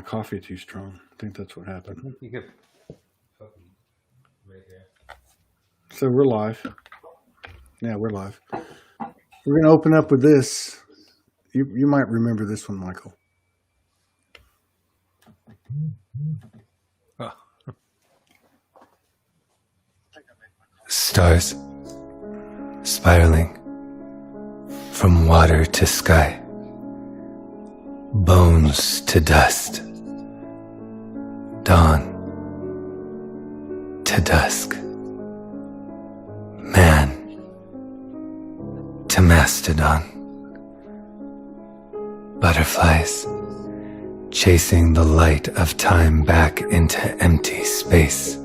Coffee too strong. I think that's what happened. You could right here. So we're live. Yeah, we're live. We're gonna open up with this. You might remember this one, Michael. Oh. Stars spiraling from water to sky, bones to dust, dawn to dusk, man to mastodon, butterflies chasing the light of time back into empty space.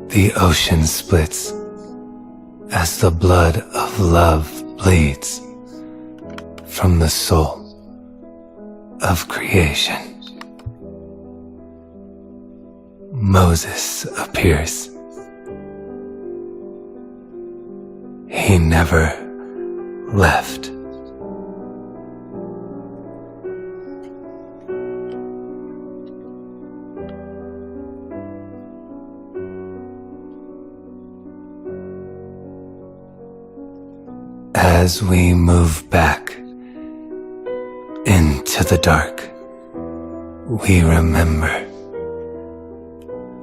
The ocean splits as the blood of love bleeds from the soul of creation. Moses appears. He never left. As we move back into the dark, we remember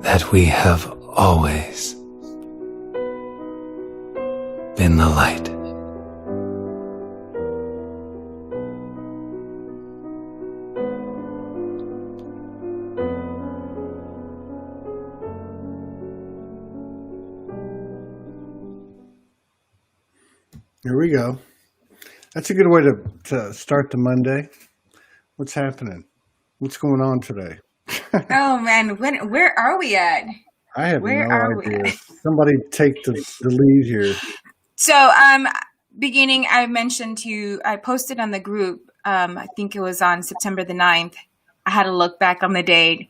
that we have always been the light. Here we go. That's a good way to start the Monday. What's happening? What's going on today? Oh man, where are we at? I have Where no are we idea. at? Somebody take the lead here. So, beginning, I posted on the group, I think it was on September the 9th. I had to look back on the date.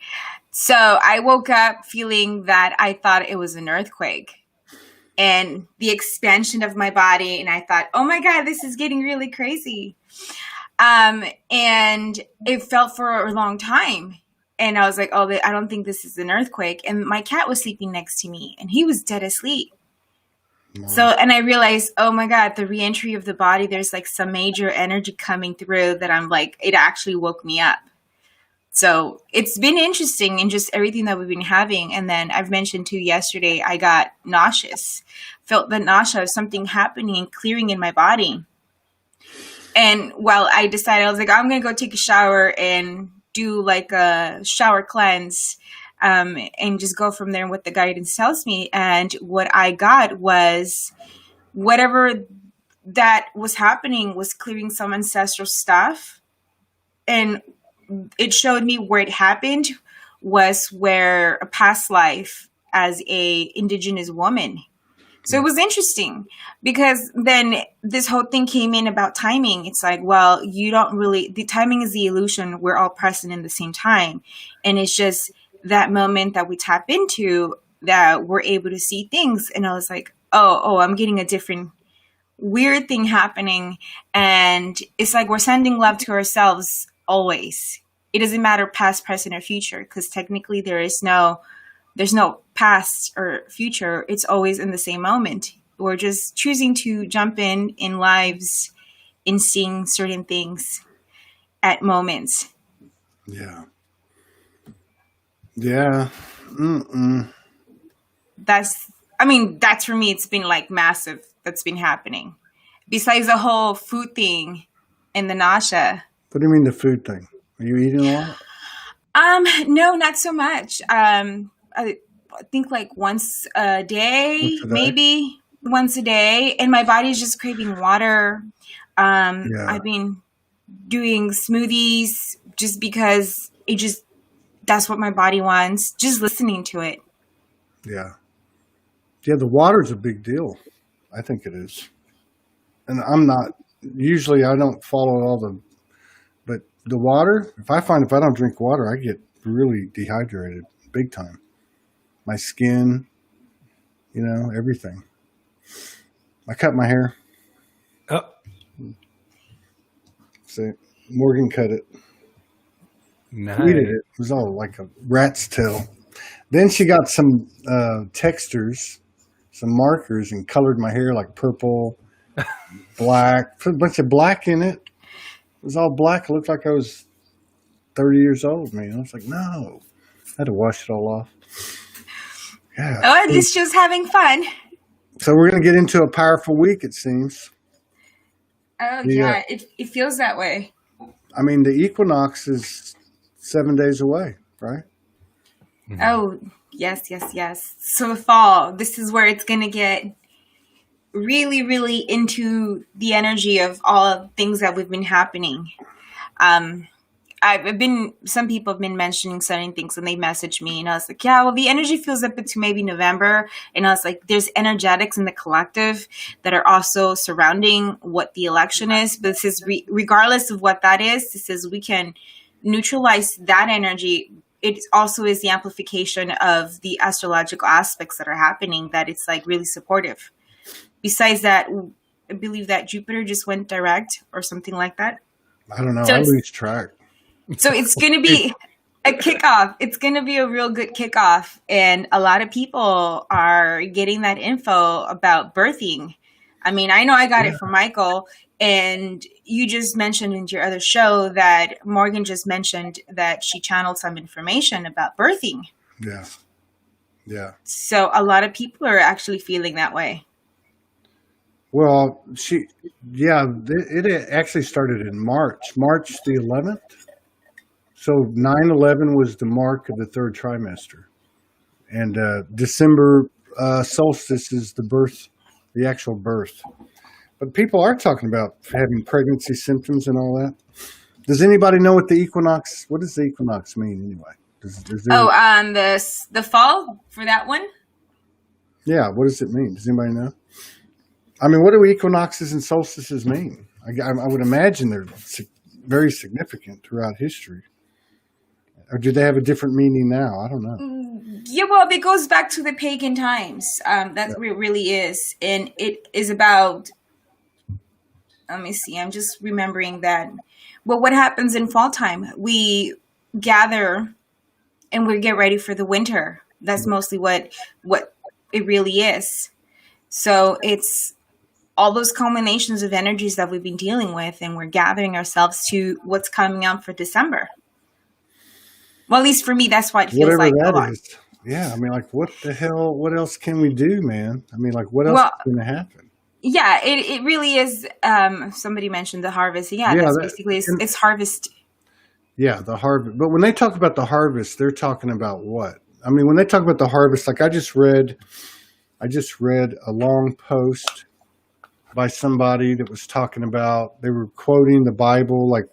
So I woke up feeling that I thought it was an earthquake and the expansion of my body. And I thought, oh my God, this is getting really crazy. And it felt for a long time. And I was like, oh, I don't think this is an earthquake. And my cat was sleeping next to me and he was dead asleep. Wow. So, and I realized, oh my God, the reentry of the body, there's like some major energy coming through that I'm like, it actually woke me up. So it's been interesting in just everything that we've been having. And then I've mentioned too, yesterday, I got nauseous, felt the nausea of something happening and clearing in my body. And while I decided, I was like, I'm going to go take a shower and do like a shower cleanse. And just go from there and what the guidance tells me. And what I got was whatever that was happening was clearing some ancestral stuff. And it showed me where it happened was where a past life as a indigenous woman. So it was interesting because then this whole thing came in about timing. It's like, well, you don't really, the timing is the illusion. We're all present in the same time. And it's just that moment that we tap into that we're able to see things. And I was like, oh, I'm getting a different weird thing happening. And it's like we're sending love to ourselves always. It doesn't matter past, present, or future, because technically there's no past or future. It's always in the same moment. We're just choosing to jump in lives in seeing certain things at moments. Yeah. Yeah. That's for me, it's been like massive that's been happening. Besides the whole food thing and the nausea. What do you mean the food thing? Are you eating a lot? No, not so much. I think like once a day, maybe once a day. And my body's just craving water. I've been doing smoothies just because that's what my body wants. Just listening to it. Yeah. Yeah, the water's a big deal. I think it is. And usually I don't follow but the water, if I don't drink water, I get really dehydrated big time. My skin, everything. I cut my hair. Oh. So Morgan cut it. Nice. tweeted it. It was all like a rat's tail. Then she got some textures, some markers, and colored my hair like purple, black, put a bunch of black in it. It was all black. It looked like I was 30 years old, man. I was like, no. I had to wash it all off. Yeah. Oh, at least she was having fun. So we're going to get into a powerful week, it seems. Oh, yeah. It feels that way. I mean, the equinox is 7 days away, right? Mm-hmm. Oh, yes. So the fall, this is where it's going to get really, really into the energy of all of things that we've been happening. Some people have been mentioning certain things and they messaged me and I was like, yeah, well, the energy feels up into maybe November. And I was like, there's energetics in the collective that are also surrounding what the election is. But this is regardless of what that is, this is we can neutralize that energy. It also is the amplification of the astrological aspects that are happening, that it's like really supportive. Besides that, I believe that Jupiter just went direct or something like that. I don't know. So I lose track. So it's going to be a kickoff. It's going to be a real good kickoff. And a lot of people are getting that info about birthing. I mean, I know I got it from Michael, and you just mentioned in your other show that Morgan just mentioned that she channeled some information about birthing. Yeah. Yeah. So a lot of people are actually feeling that way. Well, it actually started in March the 11th. So 9/11 was the mark of the third trimester. And December solstice is the actual birth. But people are talking about having pregnancy symptoms and all that. Does anybody know what does the equinox mean anyway? The fall for that one? Yeah, what does it mean? Does anybody know? I mean, what do equinoxes and solstices mean? I would imagine they're very significant throughout history. Or do they have a different meaning now? I don't know. Yeah, well, it goes back to the pagan times. That's what it really is. And it is about, let me see, I'm just remembering that. Well, what happens in fall time? We gather and we get ready for the winter. That's mostly what it really is. So it's all those combinations of energies that we've been dealing with, and we're gathering ourselves to what's coming up for December. Well, at least for me, that's what it feels Whatever like. that is. Yeah, I mean, like, what the hell? What else can we do, man? I mean, like, what else is going to happen? Yeah, it really is. Somebody mentioned the harvest. Yeah, that's basically it's harvest. Yeah, the harvest. But when they talk about the harvest, they're talking about what? I mean, when they talk about the harvest, like I just read a long post by somebody that was talking about, they were quoting the Bible, like,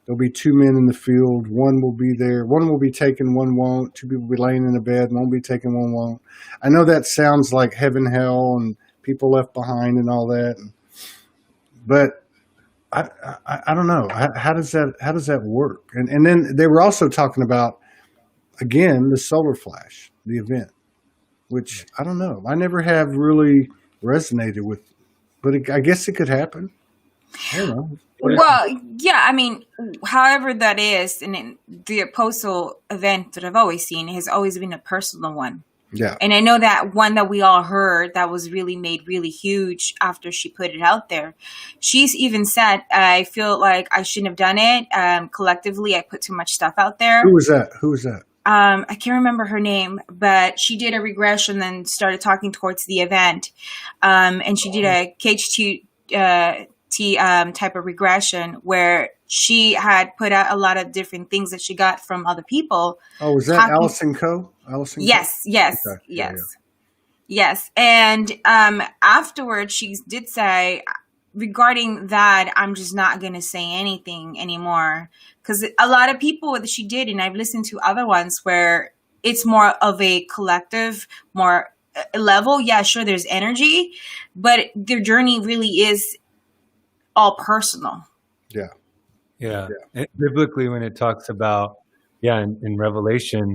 there'll be two men in the field. One will be there. One will be taken, one won't. Two people will be laying in a bed. One will be taken, one won't. I know that sounds like heaven, hell, and people left behind and all that. But I don't know. How does that work? And then they were also talking about, again, the solar flash, the event, which I don't know. I never have really resonated with, but I guess it could happen. I don't know. Well, yeah, I mean, however that is, and the apostle event that I've always seen has always been a personal one. Yeah. And I know that one that we all heard that was really made really huge after she put it out there. She's even said, I feel like I shouldn't have done it. Collectively, I put too much stuff out there. Who was that? I can't remember her name, but she did a regression and started talking towards the event. And she did a KHT type of regression where she had put out a lot of different things that she got from other people. Oh, was that Allison Coe? Yes. Okay. Yes. And afterwards, she did say, regarding that, I'm just not going to say anything anymore. Because a lot of people, what she did, and I've listened to other ones where it's more of a collective, more level. Yeah, sure, there's energy, but their journey really is all personal. Yeah. And biblically, when it talks about, in Revelation,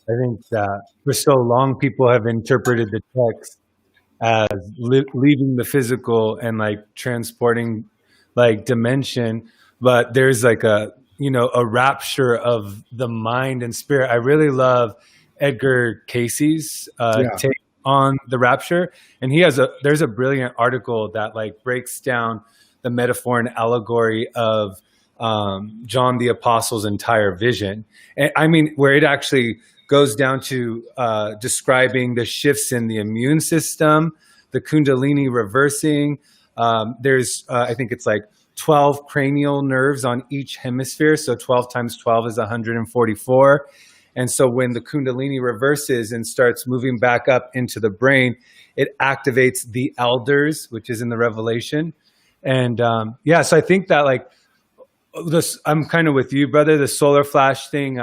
I think that for so long people have interpreted the text as leaving the physical and like transporting like dimension, but there's like a a rapture of the mind and spirit. I really love Edgar Casey's take on the rapture, and there's a brilliant article that like breaks down the metaphor and allegory of John the Apostle's entire vision. And I mean, where it actually goes down to describing the shifts in the immune system, the Kundalini reversing. There's, I think it's like 12 cranial nerves on each hemisphere. So 12 times 12 is 144. And so when the Kundalini reverses and starts moving back up into the brain, it activates the elders, which is in the Revelation. And so I think that like this, I'm kind of with you, brother, the solar flash thing.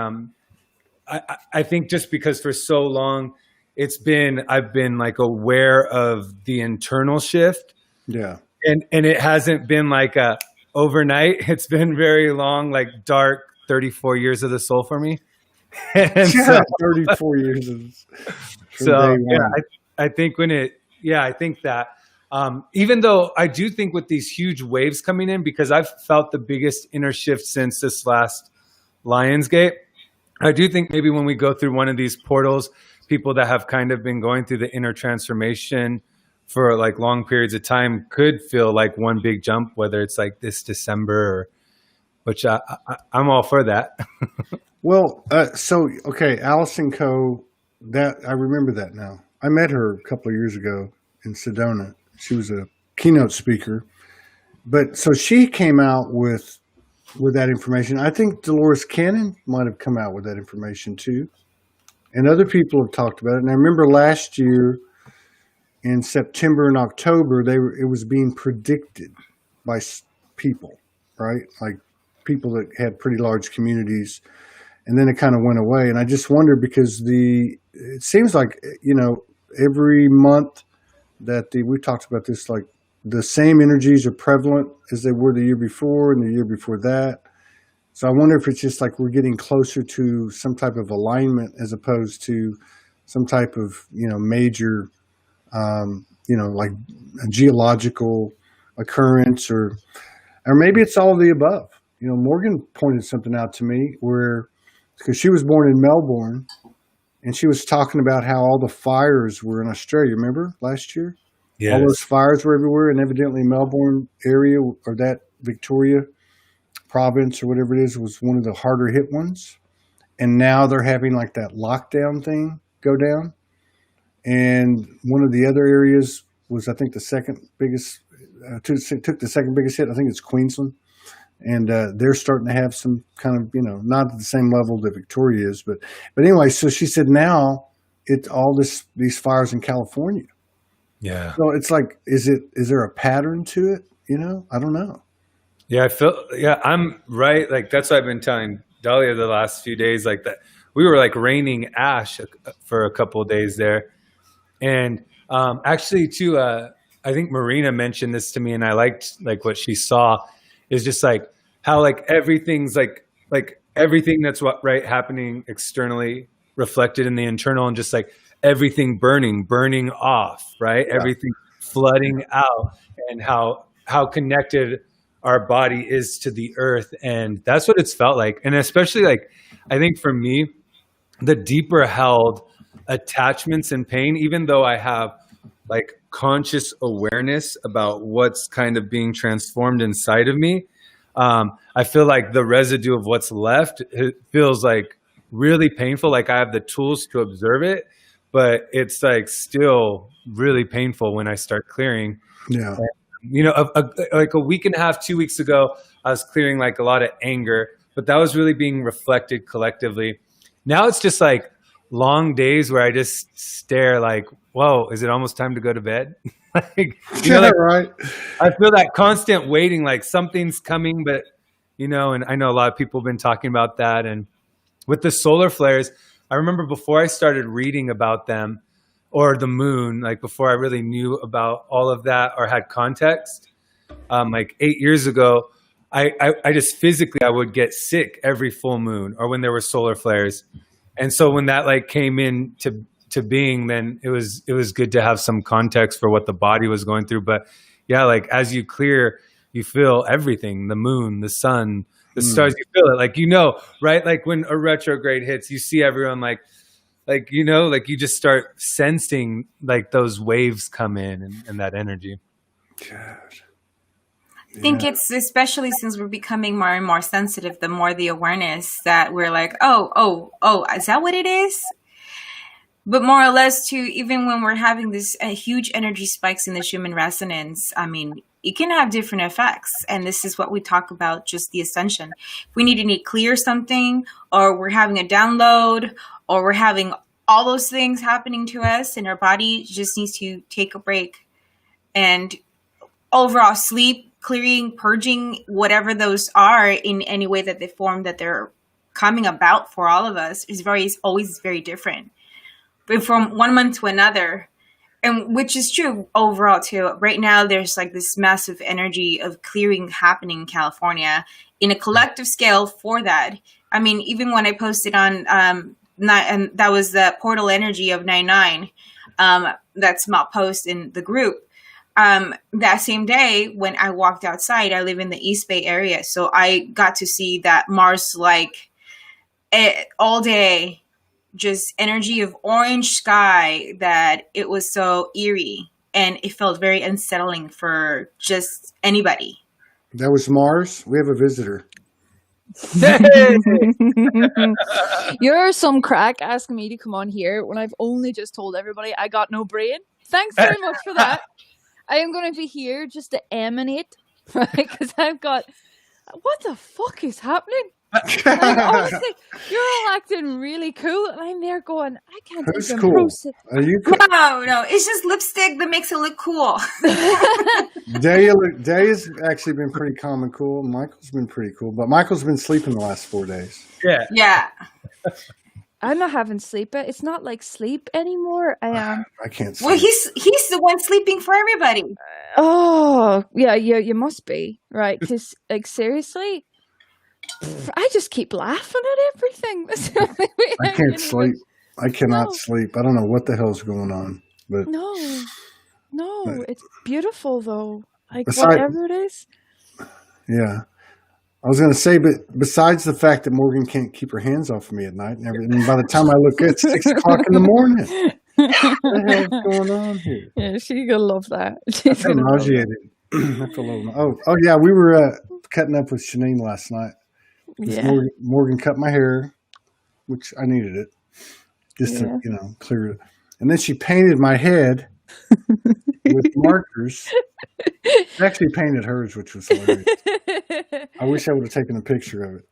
I think just because for so long I've been like aware of the internal shift. Yeah. And it hasn't been like a overnight. It's been very long, like dark 34 years of the soul for me. And 34 years. I think I think that even though I do think with these huge waves coming in, because I've felt the biggest inner shift since this last Lionsgate, I do think maybe when we go through one of these portals, people that have kind of been going through the inner transformation for like long periods of time could feel like one big jump, whether it's like this December, which I'm all for that. Well, Allison Coe, that I remember that now. I met her a couple of years ago in Sedona. She was a keynote speaker, but so she came out with that information. I think Dolores Cannon might have come out with that information too, and other people have talked about it. And I remember last year in September and October, it was being predicted by people, right? Like people that had pretty large communities. And then it kind of went away. And I just wonder because it seems like, every month we talked about this, like the same energies are prevalent as they were the year before and the year before that. So I wonder if it's just like we're getting closer to some type of alignment as opposed to some type of, major, like a geological occurrence or maybe it's all of the above. Morgan pointed something out to me because she was born in Melbourne, and she was talking about how all the fires were in Australia. Remember last year? Yes. All those fires were everywhere, and evidently Melbourne area or that Victoria province or whatever it is was one of the harder hit ones. And now they're having like that lockdown thing go down. And one of the other areas was, I think, the second biggest, took the second biggest hit. I think it's Queensland. And they're starting to have some kind of, not at the same level that Victoria is. But anyway, so she said now it's all these fires in California. Yeah. So it's like, is there a pattern to it? I don't know. Yeah, I'm right. Like that's what I've been telling Delia the last few days, like that we were like raining ash for a couple of days there. And actually too, I think Marina mentioned this to me and I liked like what she saw. Is just like how like everything's like everything that's happening externally reflected in the internal and just like everything burning off, right? Yeah. Everything flooding out and how connected our body is to the earth. And that's what it's felt like. And especially like, I think for me, the deeper held attachments and pain, even though I have like conscious awareness about what's kind of being transformed inside of me. I feel like the residue of what's left, it feels like really painful. Like I have the tools to observe it, but it's like still really painful when I start clearing. Yeah. And, like a week and a half, 2 weeks ago, I was clearing like a lot of anger, but that was really being reflected collectively. Now it's just like long days where I just stare like, whoa, is it almost time to go to bed? Like, right. I feel that constant waiting, like something's coming, but and I know a lot of people have been talking about that. And with the solar flares, I remember before I started reading about them or the moon, like before I really knew about all of that or had context, like 8 years ago, I just physically, I would get sick every full moon or when there were solar flares. And so when that like came in to being, then it was good to have some context for what the body was going through. But yeah, like as you clear, you feel everything, the moon, the sun, The stars, you feel it, like, right? Like when a retrograde hits, you see everyone like you just start sensing like those waves come in and that energy. God. I think it's especially since we're becoming more and more sensitive, the more the awareness that we're like, oh, is that what it is? But more or less, too, even when we're having this huge energy spikes in the Schumann resonance, I mean, it can have different effects. And this is what we talk about, just the ascension. If we need to clear something, or we're having a download, or we're having all those things happening to us, and our body just needs to take a break. And overall sleep, clearing, purging, whatever those are in any way that they form, that they're coming about for all of us, is always very different. But from 1 month to another, and which is true overall too. Right now, there's like this massive energy of clearing happening in California in a collective scale for that. I mean, even when I posted on, and that was the portal energy of 9/9, that small post in the group. That same day when I walked outside, I live in the East Bay area, so I got to see that Mars all day. Just energy of orange sky, that it was so eerie, and it felt very unsettling for just anybody. That was Mars. We have a visitor. You're some crack asking me to come on here when I've only just told everybody I got no brain. Thanks very much for that. I am going to be here just to emanate, right? Because I've got, what the fuck is happening? Like, honestly, you're all acting really cool, and I'm there going, I can't Who's even cool? process. Are you cool? No, it's just lipstick that makes it look cool. Delia's actually been pretty calm and cool. Michael's been pretty cool, but Michael's been sleeping the last 4 days. Yeah. I'm not having sleep. It's not like sleep anymore. I can't sleep. Well, he's the one sleeping for everybody. Oh, yeah, you must be, right? Because, like, seriously, I just keep laughing at everything. I can't sleep. I cannot sleep. I don't know what the hell's going on. But no, it's beautiful though. Like, whatever it is. Yeah. I was going to say, but besides the fact that Morgan can't keep her hands off of me at night and everything, by the time I look, it's 6 o'clock in the morning. What the hell's going on here? Yeah, she's going to love that. I feel nauseated. I feel a little, yeah, we were cutting up with Shanine last night. Yeah. Morgan cut my hair, which I needed it, just to, clear it. And then she painted my head with markers. She actually painted hers, which was hilarious. I wish I would have taken a picture of it.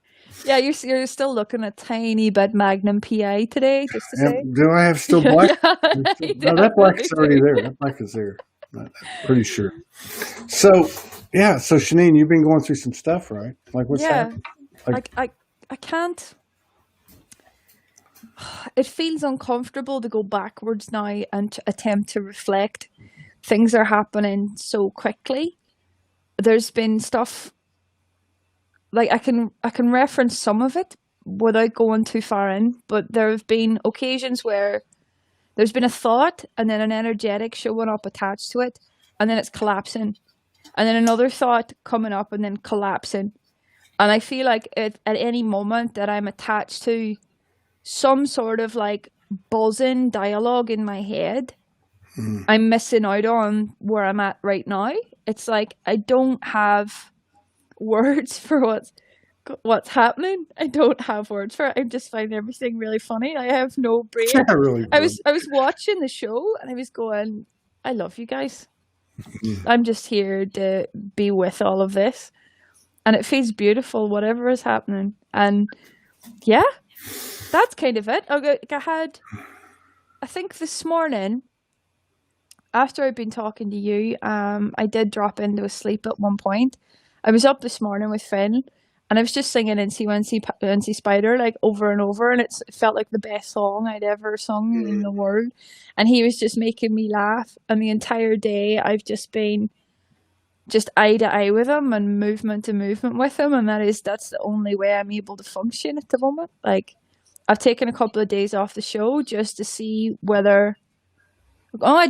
Yeah, you're still looking at tiny bit Magnum PI today, just to say. Do I have still black? Yeah, No, that black is already there. That black is there. I'm pretty sure. So Shanine, you've been going through some stuff, right? Like, what's happening? I can't. It feels uncomfortable to go backwards now and to attempt to reflect. Things are happening so quickly. There's been stuff, like I can reference some of it without going too far in, but there have been occasions where there's been a thought and then an energetic showing up attached to it, and then it's collapsing, and then another thought coming up and then collapsing. And I feel like at any moment that I'm attached to some sort of like buzzing dialogue in my head, I'm missing out on where I'm at right now. It's like I don't have words for what's happening. I don't have words for it. I just find everything really funny. I have no brain. I was watching the show and I was going, I love you guys. I'm just here to be with all of this. And it feels beautiful, whatever is happening. And yeah, that's kind of it. I think this morning, after I'd been talking to you, I did drop into a sleep at one point. I was up this morning with Finn, and I was just singing Incy Spider like over and over, and it felt like the best song I'd ever sung in the world. And he was just making me laugh. And the entire day, I've just been just eye to eye with him and movement to movement with him, and that's the only way I'm able to function at the moment. Like, I've taken a couple of days off the show just to see whether,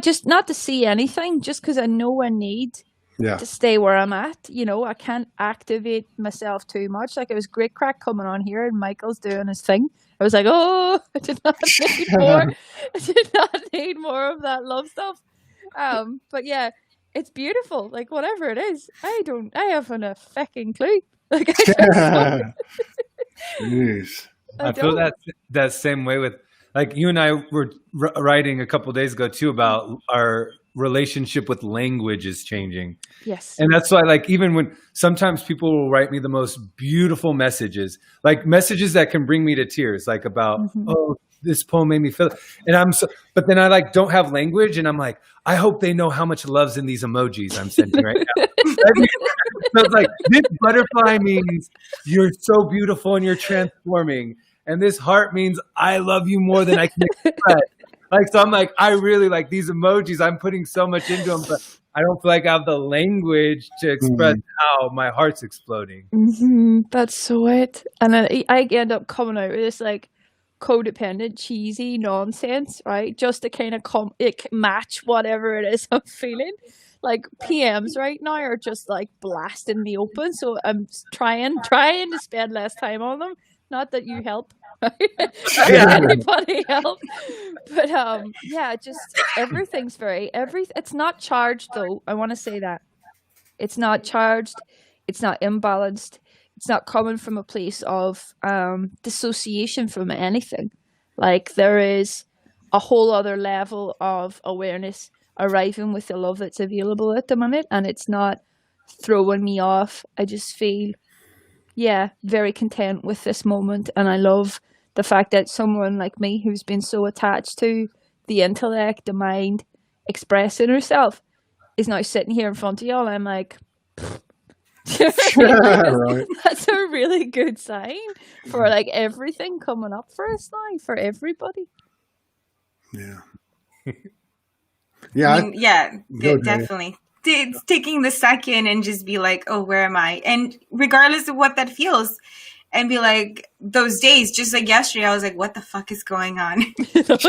just not to see anything, just because I know I need Yeah. to stay where I'm at. You know, I can't activate myself too much. Like, it was great crack coming on here and Michael's doing his thing. I was like, oh, I did not need more. I did not need more of that love stuff. But yeah, it's beautiful. Like, whatever it is, I haven't a fucking clue. Like, I just Jeez. I feel that same way with, like, you and I were writing a couple of days ago too about our relationship with language is changing. Yes. And that's why, like, even when sometimes people will write me the most beautiful messages, like messages that can bring me to tears, like about, oh, this poem made me feel it. And but then I like don't have language, and I'm like, I hope they know how much love's in these emojis I'm sending right now. So it's like, this butterfly means you're so beautiful and you're transforming. And this heart means I love you more than I can express. Like, so I'm like, I really like these emojis. I'm putting so much into them, but I don't feel like I have the language to express how my heart's exploding. That's so it. And then I end up coming out with this like codependent, cheesy nonsense, right? Just to kind of match whatever it is I'm feeling. Like, PMs right now are just like blast in the open, so I'm trying to spend less time on them. Not that you help, right? Anybody help? But yeah, just everything's it's not charged though. I want to say that it's not charged. It's not imbalanced. It's not coming from a place of dissociation from anything. Like, there is a whole other level of awareness arriving with the love that's available at the minute, and it's not throwing me off. I just feel, very content with this moment, and I love the fact that someone like me, who's been so attached to the intellect, the mind, expressing herself, is now sitting here in front of y'all. I'm like, Right. that's a really good sign for like everything coming up for us now, for everybody. Yeah. I mean, definitely. It's taking the second and just be like, oh, where am I? And regardless of what that feels, and be like, those days, just like yesterday, I was like, what the fuck is going on? Because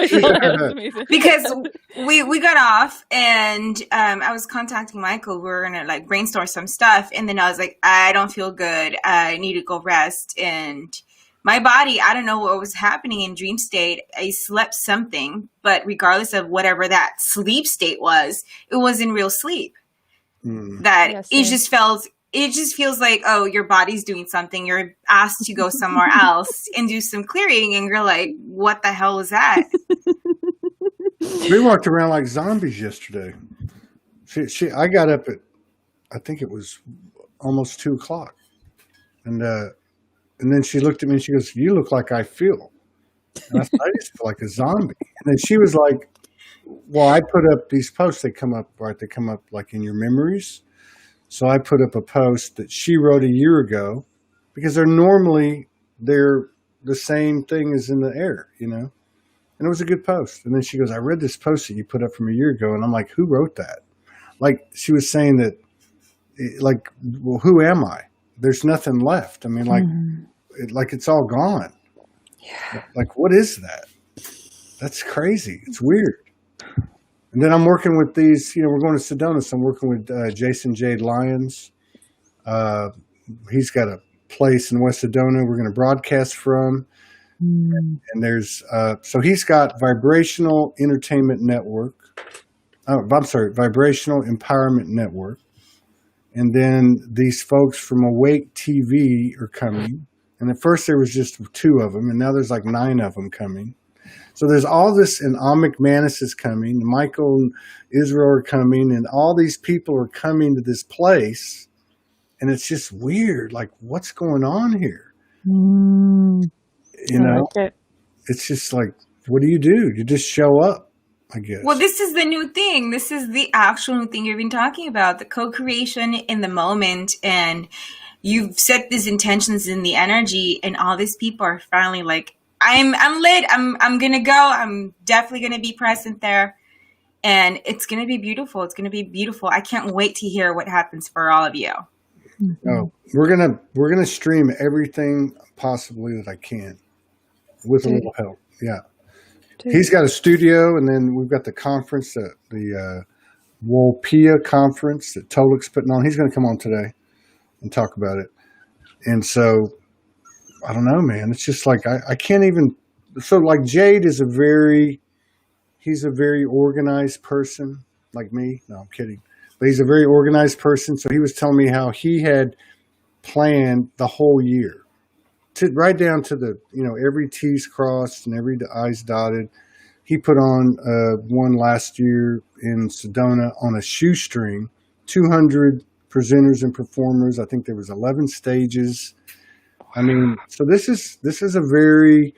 we got off, and I was contacting Michael. We were gonna like brainstorm some stuff, and then I was like, I don't feel good. I need to go rest. And my body, I don't know what was happening in dream state. I slept something, but regardless of whatever that sleep state was, it wasn't real sleep. That it just feels like, oh, your body's doing something. You're asked to go somewhere else and do some clearing, and you're like, what the hell was that? We walked around like zombies yesterday. I got up at, I think it was almost 2:00, and then she looked at me and she goes, "You look like I feel." And I said, "I just feel like a zombie." And then she was like, "Well, I put up these posts. They come up, right? They come up like in your memories." So I put up a post that she wrote a year ago, because they're the same thing as in the air, you know. And it was a good post. And then she goes, "I read this post that you put up from a year ago," and I'm like, "Who wrote that?" Like, she was saying that, like, well, who am I? There's nothing left. I mean, like it's all gone. Yeah. Like, what is that? That's crazy. It's weird. And then I'm working with these, you know, we're going to Sedona, so I'm working with Jason Jade Lyons. He's got a place in West Sedona we're going to broadcast from. And there's, so he's got Vibrational Entertainment Network. Vibrational Empowerment Network. And then these folks from Awake TV are coming. And at first there was just 2 of them, and now there's like 9 of them coming. So there's all this, and Amit Manis is coming, Michael and Israel are coming, and all these people are coming to this place, and it's just weird. Like, what's going on here? You know, it's just like, what do? You just show up, I guess. Well, this is the new thing. This is the actual new thing you've been talking about, the co-creation in the moment, and you've set these intentions in the energy, and all these people are finally like, I'm lit. I'm gonna go. I'm definitely gonna be present there, and it's gonna be beautiful. It's gonna be beautiful. I can't wait to hear what happens for all of you. Oh, we're gonna stream everything possibly that I can, with a little help. Yeah, he's got a studio, and then we've got the conference, the Wolpia conference that Tolik's putting on. He's going to come on today and talk about it. And so, I don't know, man. It's just like, I can't even, so like Jade is he's a very organized person like me. No, I'm kidding. But he's a very organized person. So he was telling me how he had planned the whole year right down to the, every T's crossed and every I's dotted. He put on one last year in Sedona on a shoestring, 200 presenters and performers. I think there was 11 stages. I mean, so this is a very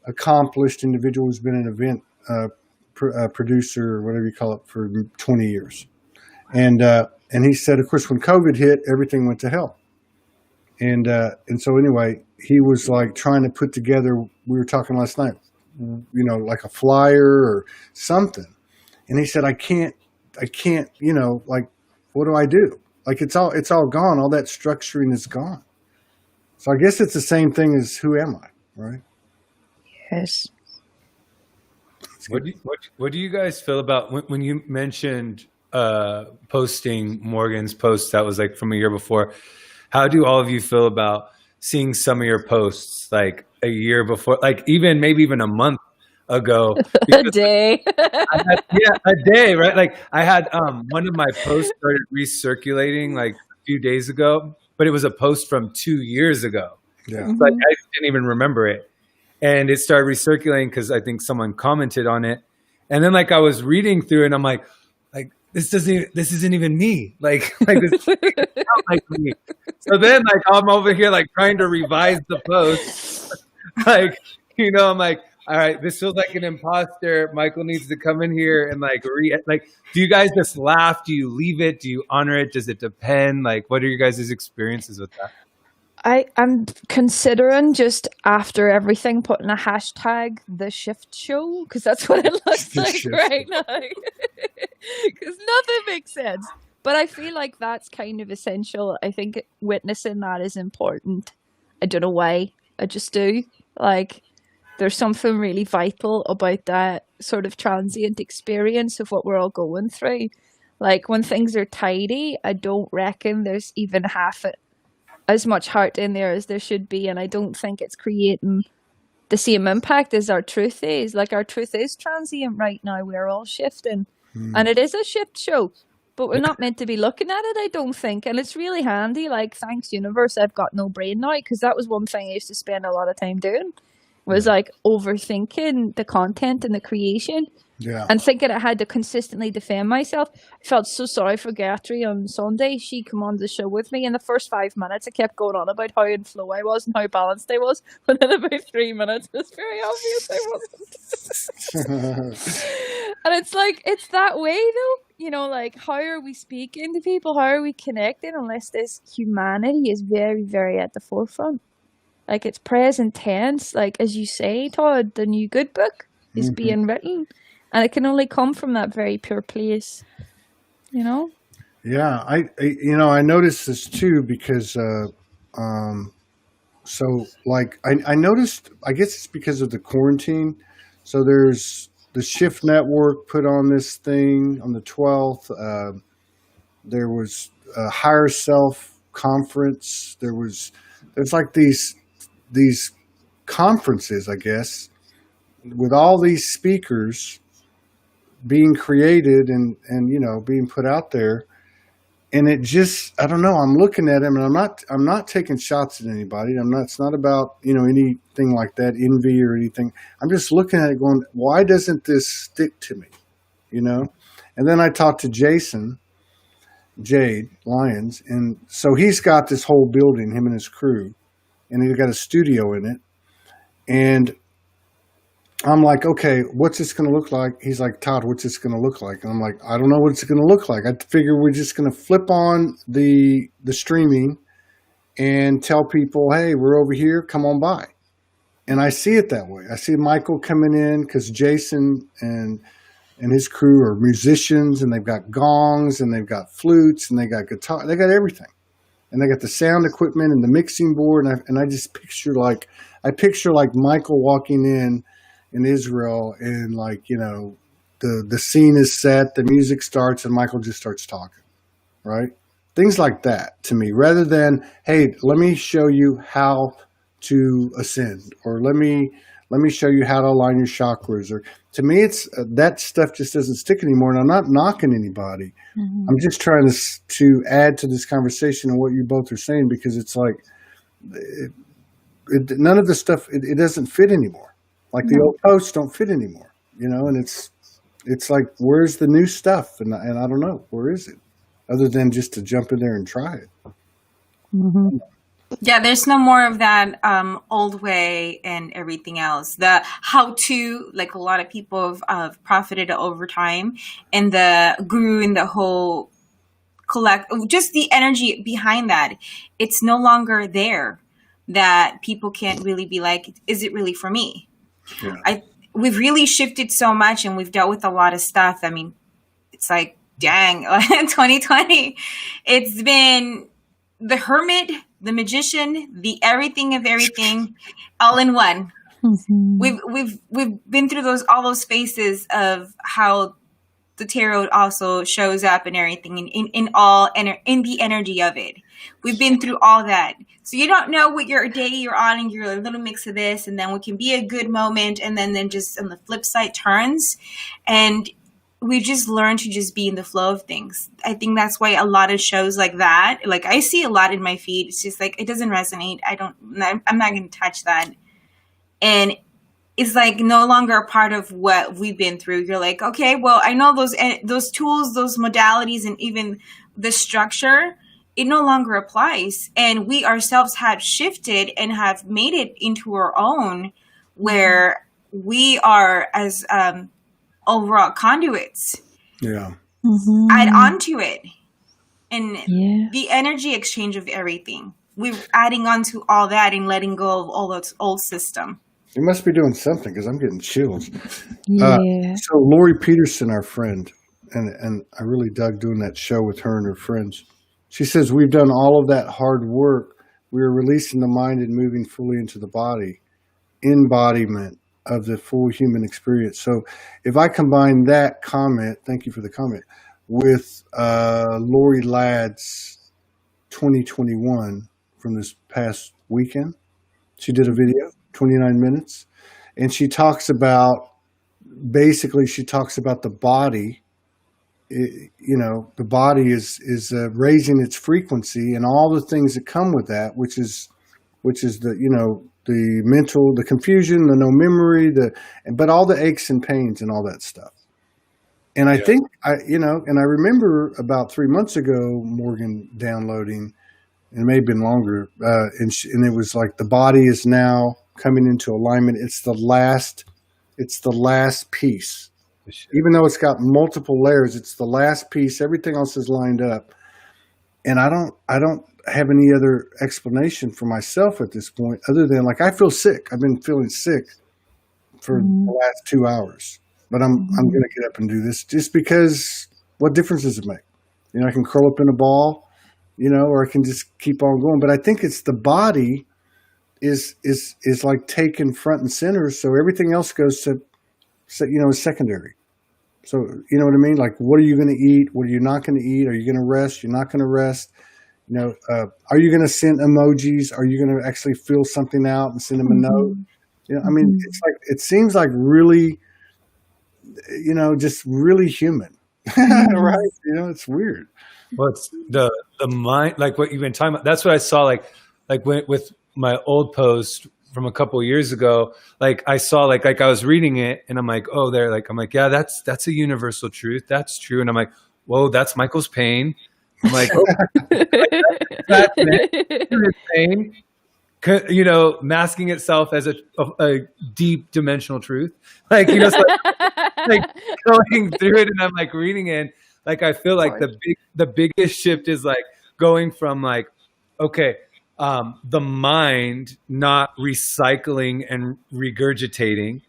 accomplished individual who's been an event producer or whatever you call it for 20 years. And he said, of course, when COVID hit, everything went to hell. And so anyway, he was like trying to put together, we were talking last night, like a flyer or something. And he said, I can't, like, what do I do? Like, it's all gone. All that structuring is gone. So I guess it's the same thing as who am I, right? Yes. What do you guys feel about when you mentioned posting Morgan's post that was like from a year before? How do all of you feel about seeing some of your posts like a year before, like maybe even a month ago? A day. A day, right? Like I had one of my posts started recirculating like a few days ago, but it was a post from 2 years ago. Yeah. Mm-hmm. Like I didn't even remember it. And it started recirculating because I think someone commented on it. And then like I was reading through it and I'm like this isn't even me. Like this doesn't sound like me. So then like I'm over here like trying to revise the post. Like, I'm like, all right, this feels like an imposter. Michael needs to come in here and like do you guys just laugh? Do you leave it? Do you honor it? Does it depend? Like what are your guys' experiences with that? I'm considering just after everything putting a hashtag the shift show because that's what it looks like right now. Because nothing makes sense. But I feel like that's kind of essential. I think witnessing that is important. I don't know why. I just do. Like there's something really vital about that sort of transient experience of what we're all going through. Like when things are tidy, I don't reckon there's even half it. As much heart in there as there should be, and I don't think it's creating the same impact as our truth is. Like our truth is transient right now. We're all shifting, and it is a shift show, but we're not meant to be looking at it, I don't think. And it's really handy. Like, thanks universe, I've got no brain now, because that was one thing I used to spend a lot of time doing. Was like overthinking the content and the creation. Yeah. And thinking I had to consistently defend myself. I felt so sorry for Gayatri on Sunday. She came on the show with me. In the first 5 minutes, I kept going on about how in flow I was and how balanced I was. But in about 3 minutes, it was very obvious I wasn't. And it's like, it's that way though. Like, how are we speaking to people? How are we connecting unless this humanity is very, very at the forefront? Like, it's present tense. Like, as you say, Todd, the new good book is being written. And it can only come from that very pure place, Yeah, I noticed this too because, so like I noticed, I guess it's because of the quarantine. So there's the Shift Network put on this thing on the 12th. There was a Higher Self conference. There's like these conferences, I guess, with all these speakers being created and being put out there, and it just, I don't know, I'm looking at them and I'm not taking shots at anybody. It's not about anything like that, envy or anything. I'm just looking at it going, why doesn't this stick to me? And then I talked to Jade Lyons, and so he's got this whole building, him and his crew, and he's got a studio in it. And I'm like, okay, what's this going to look like? He's like, Todd, what's this going to look like? And I'm like, I don't know what it's going to look like. I figure we're just going to flip on the streaming and tell people, hey, we're over here, come on by. And I see it that way. I see Michael coming in because Jason and his crew are musicians, and they've got gongs and they've got flutes and they got guitar. They got everything. And they got the sound equipment and the mixing board. And I just picture like Michael walking in Israel and the scene is set, the music starts, and Michael just starts talking, right? Things like that to me, rather than, hey, let me show you how to ascend, or let me show you how to align your chakras. Or to me, it's that stuff just doesn't stick anymore. And I'm not knocking anybody. I'm just trying to add to this conversation and what you both are saying, because it's like none of the stuff it doesn't fit anymore. Like the old posts don't fit anymore, and it's like, where's the new stuff? And I don't know, where is it, other than just to jump in there and try it. Yeah, there's no more of that old way and everything else. The how to, like a lot of people have profited over time, and the guru and the whole just the energy behind that, it's no longer there. That people can't really be like, is it really for me? Yeah. We've really shifted so much, and we've dealt with a lot of stuff. I mean, it's like, dang, 2020, it's been the hermit, the magician, the everything of everything, all in one. We've been through all those phases of how the tarot also shows up and everything, in the energy of it. We've been through all that. So you don't know what your day you're on, and you're a little mix of this, and then what can be a good moment, and then just on the flip side turns. And we just learn to just be in the flow of things. I think that's why a lot of shows like that, like I see a lot in my feed, it's just like, it doesn't resonate. I'm not going to touch that. And it's like no longer a part of what we've been through. You're like, okay, well, I know those tools, those modalities, and even the structure, it no longer applies. And we ourselves have shifted and have made it into our own, where we are as overall conduits. Yeah. Add on to it. And the energy exchange of everything. We're adding on to all that and letting go of all that old system. You must be doing something, because I'm getting chills. Yeah. So Lori Peterson, our friend, and I really dug doing that show with her and her friends. She says, we've done all of that hard work. We are releasing the mind and moving fully into the body. Embodiment of the full human experience. So if I combine that comment, thank you for the comment, with Lori Ladd's 2021 from this past weekend, she did a video, 29 minutes, and she talks about the body. The body is raising its frequency, and all the things that come with that, which is the mental, the confusion, the no memory, but all the aches and pains and all that stuff. And I think and I remember about 3 months ago, Morgan downloading, and it may have been longer, and it was like, the body is now coming into alignment. It's the last piece. Even though it's got multiple layers, it's the last piece. Everything else is lined up. And I don't have any other explanation for myself at this point, other than, like, I feel sick. I've been feeling sick for the last 2 hours, but I'm going to get up and do this, just because what difference does it make? I can curl up in a ball, or I can just keep on going. But I think it's the body is like taken front and center. So everything else goes to, is secondary. So, you know what I mean? Like, what are you going to eat? What are you not going to eat? Are you going to rest? You're not going to rest. Are you going to send emojis? Are you going to actually fill something out and send them a note? I mean, it's like, it seems like really, just really human, right? It's weird. Well, it's the mind, like what you've been talking about. That's what I saw, like with my old post from a couple of years ago. Like I saw, like I was reading it, and I'm like, oh, I'm like, yeah, that's a universal truth. That's true. And I'm like, whoa, that's Michael's pain. I'm like, oh, that's pain. Masking itself as a deep dimensional truth. Like, so like going through it, and I'm like reading it. Like, I feel like the biggest shift is like going from like, okay, the mind not recycling and regurgitating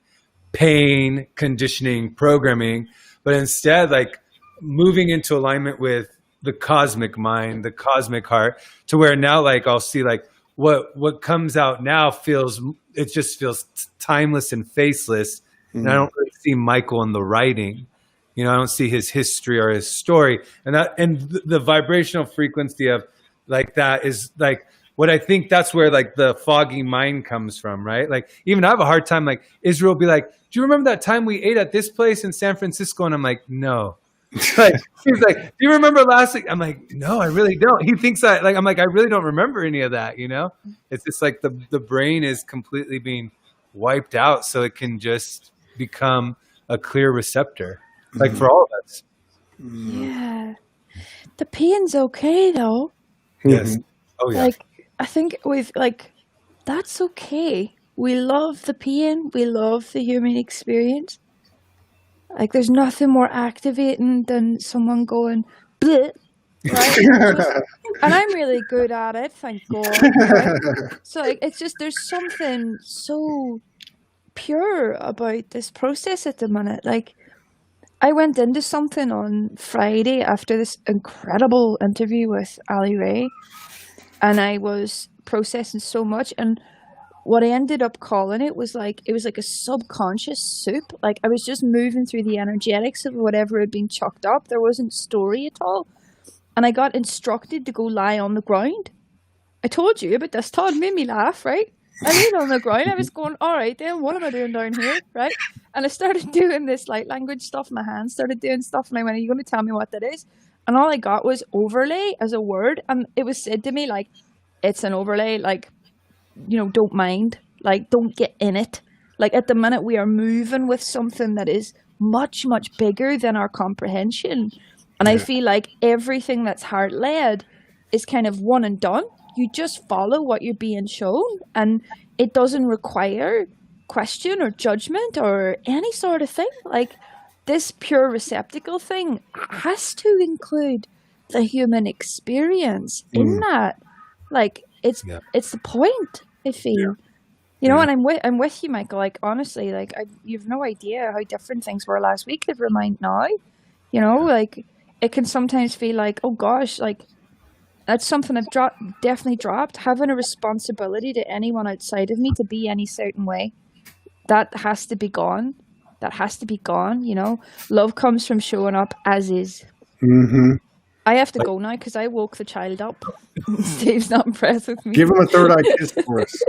pain, conditioning, programming, but instead like moving into alignment with the cosmic mind, the cosmic heart, to where now, like, I'll see like what comes out now it just feels timeless and faceless. And I don't really see Michael in the writing. You know, I don't see his history or his story. And the vibrational frequency of like that is like what I think that's where like the foggy mind comes from, right? Like even I have a hard time, like Israel be like, do you remember that time we ate at this place in San Francisco? And I'm like, no. Like he's like, do you remember last week? I'm like, no, I really don't. He thinks that like, I'm like, I really don't remember any of that, you know? It's just like the brain is completely being wiped out so it can just become a clear receptor, like for all of us. Yeah. The pain's okay though. Yes. Oh yeah. Like I think we've like that's okay. We love the pain. We love the human experience. Like there's nothing more activating than someone going bleh, right? And I'm really good at it, thank God. Right? So like it's just there's something so pure about this process at the minute. Like I went into something on Friday after this incredible interview with Ali Ray, and I was processing so much, and what I ended up calling it was like a subconscious soup. Like I was just moving through the energetics of whatever had been chucked up. There wasn't story at all. And I got instructed to go lie on the ground. I told you about this, Todd. Made me laugh, right? I laid on the ground. I was going, all right, then what am I doing down here, right? And I started doing this light language stuff. My hands started doing stuff. And I went, are you going to tell me what that is? And all I got was overlay as a word. And it was said to me like, it's an overlay, like, you know, don't mind, like, don't get in it. Like at the minute we are moving with something that is much, much bigger than our comprehension. And I feel like everything that's heart-led is kind of one and done. You just follow what you're being shown, and it doesn't require question or judgment or any sort of thing. Like this pure receptacle thing has to include the human experience in that. Like it's the point, I feel. You know, and I'm with you, Michael. Like honestly, like you've no idea how different things were last week that remind now. You know, like it can sometimes feel like, oh gosh, like that's something I've definitely dropped. Having a responsibility to anyone outside of me to be any certain way, that has to be gone. That has to be gone. You know, love comes from showing up as is. Mm-hmm. I have to go now because I woke the child up. Steve's not impressed with me. Give him a third eye kiss for us.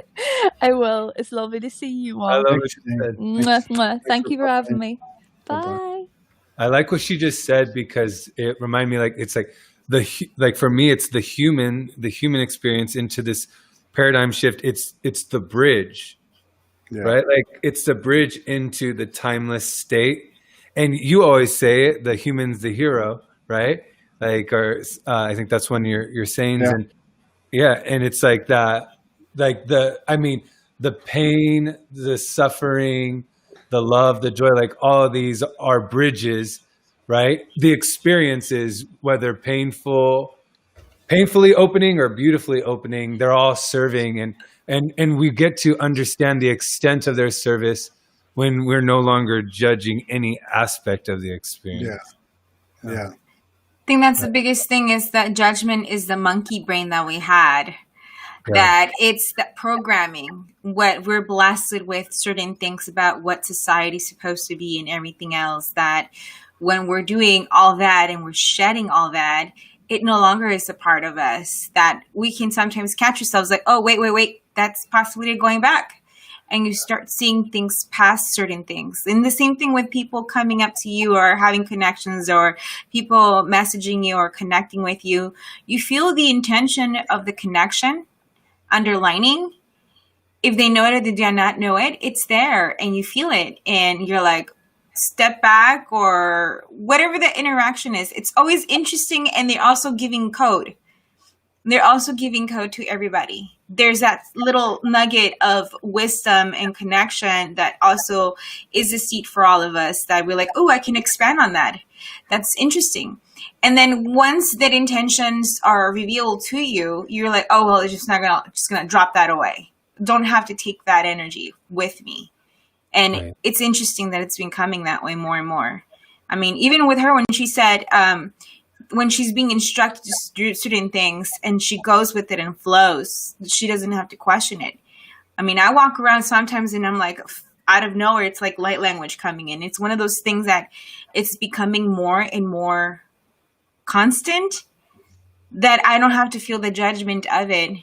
I will. It's lovely to see you all. I love what she said. Mwah, mwah. Thank you for having me. Bye. I like what she just said because it reminded me, like, it's like for me, it's the human experience into this paradigm shift. It's the bridge, right? Like it's the bridge into the timeless state. And you always say it, the human's the hero, right? Like, or I think that's one of your sayings. And and it's like that, like the pain, the suffering, the love, the joy, like all of these are bridges, right? The experiences, whether painfully opening or beautifully opening, they're all serving, and we get to understand the extent of their service when we're no longer judging any aspect of the experience. Yeah. I think that's the biggest thing, is that judgment is the monkey brain that we had. That it's the programming, what we're blasted with certain things about what society's supposed to be and everything else, that when we're doing all that and we're shedding all that, it no longer is a part of us. That we can sometimes catch ourselves like, oh, wait, that's possibility of going back. And you start seeing things past certain things. And the same thing with people coming up to you or having connections or people messaging you or connecting with you. You feel the intention of the connection underlining. If they know it or they do not know it, it's there and you feel it. And you're like, step back or whatever the interaction is. It's always interesting. And they're also giving code. They're also giving code to everybody. There's that little nugget of wisdom and connection that also is a seed for all of us, that we're like, oh, I can expand on that. That's interesting. And then once that intentions are revealed to you, you're like, oh, well, it's just gonna drop that away. Don't have to take that energy with me. And It's interesting that it's been coming that way more and more. I mean, even with her, when she said, when she's being instructed to do certain things and she goes with it and flows, she doesn't have to question it. I mean, I walk around sometimes and I'm like, out of nowhere, it's like light language coming in. It's one of those things that it's becoming more and more constant, that I don't have to feel the judgment of it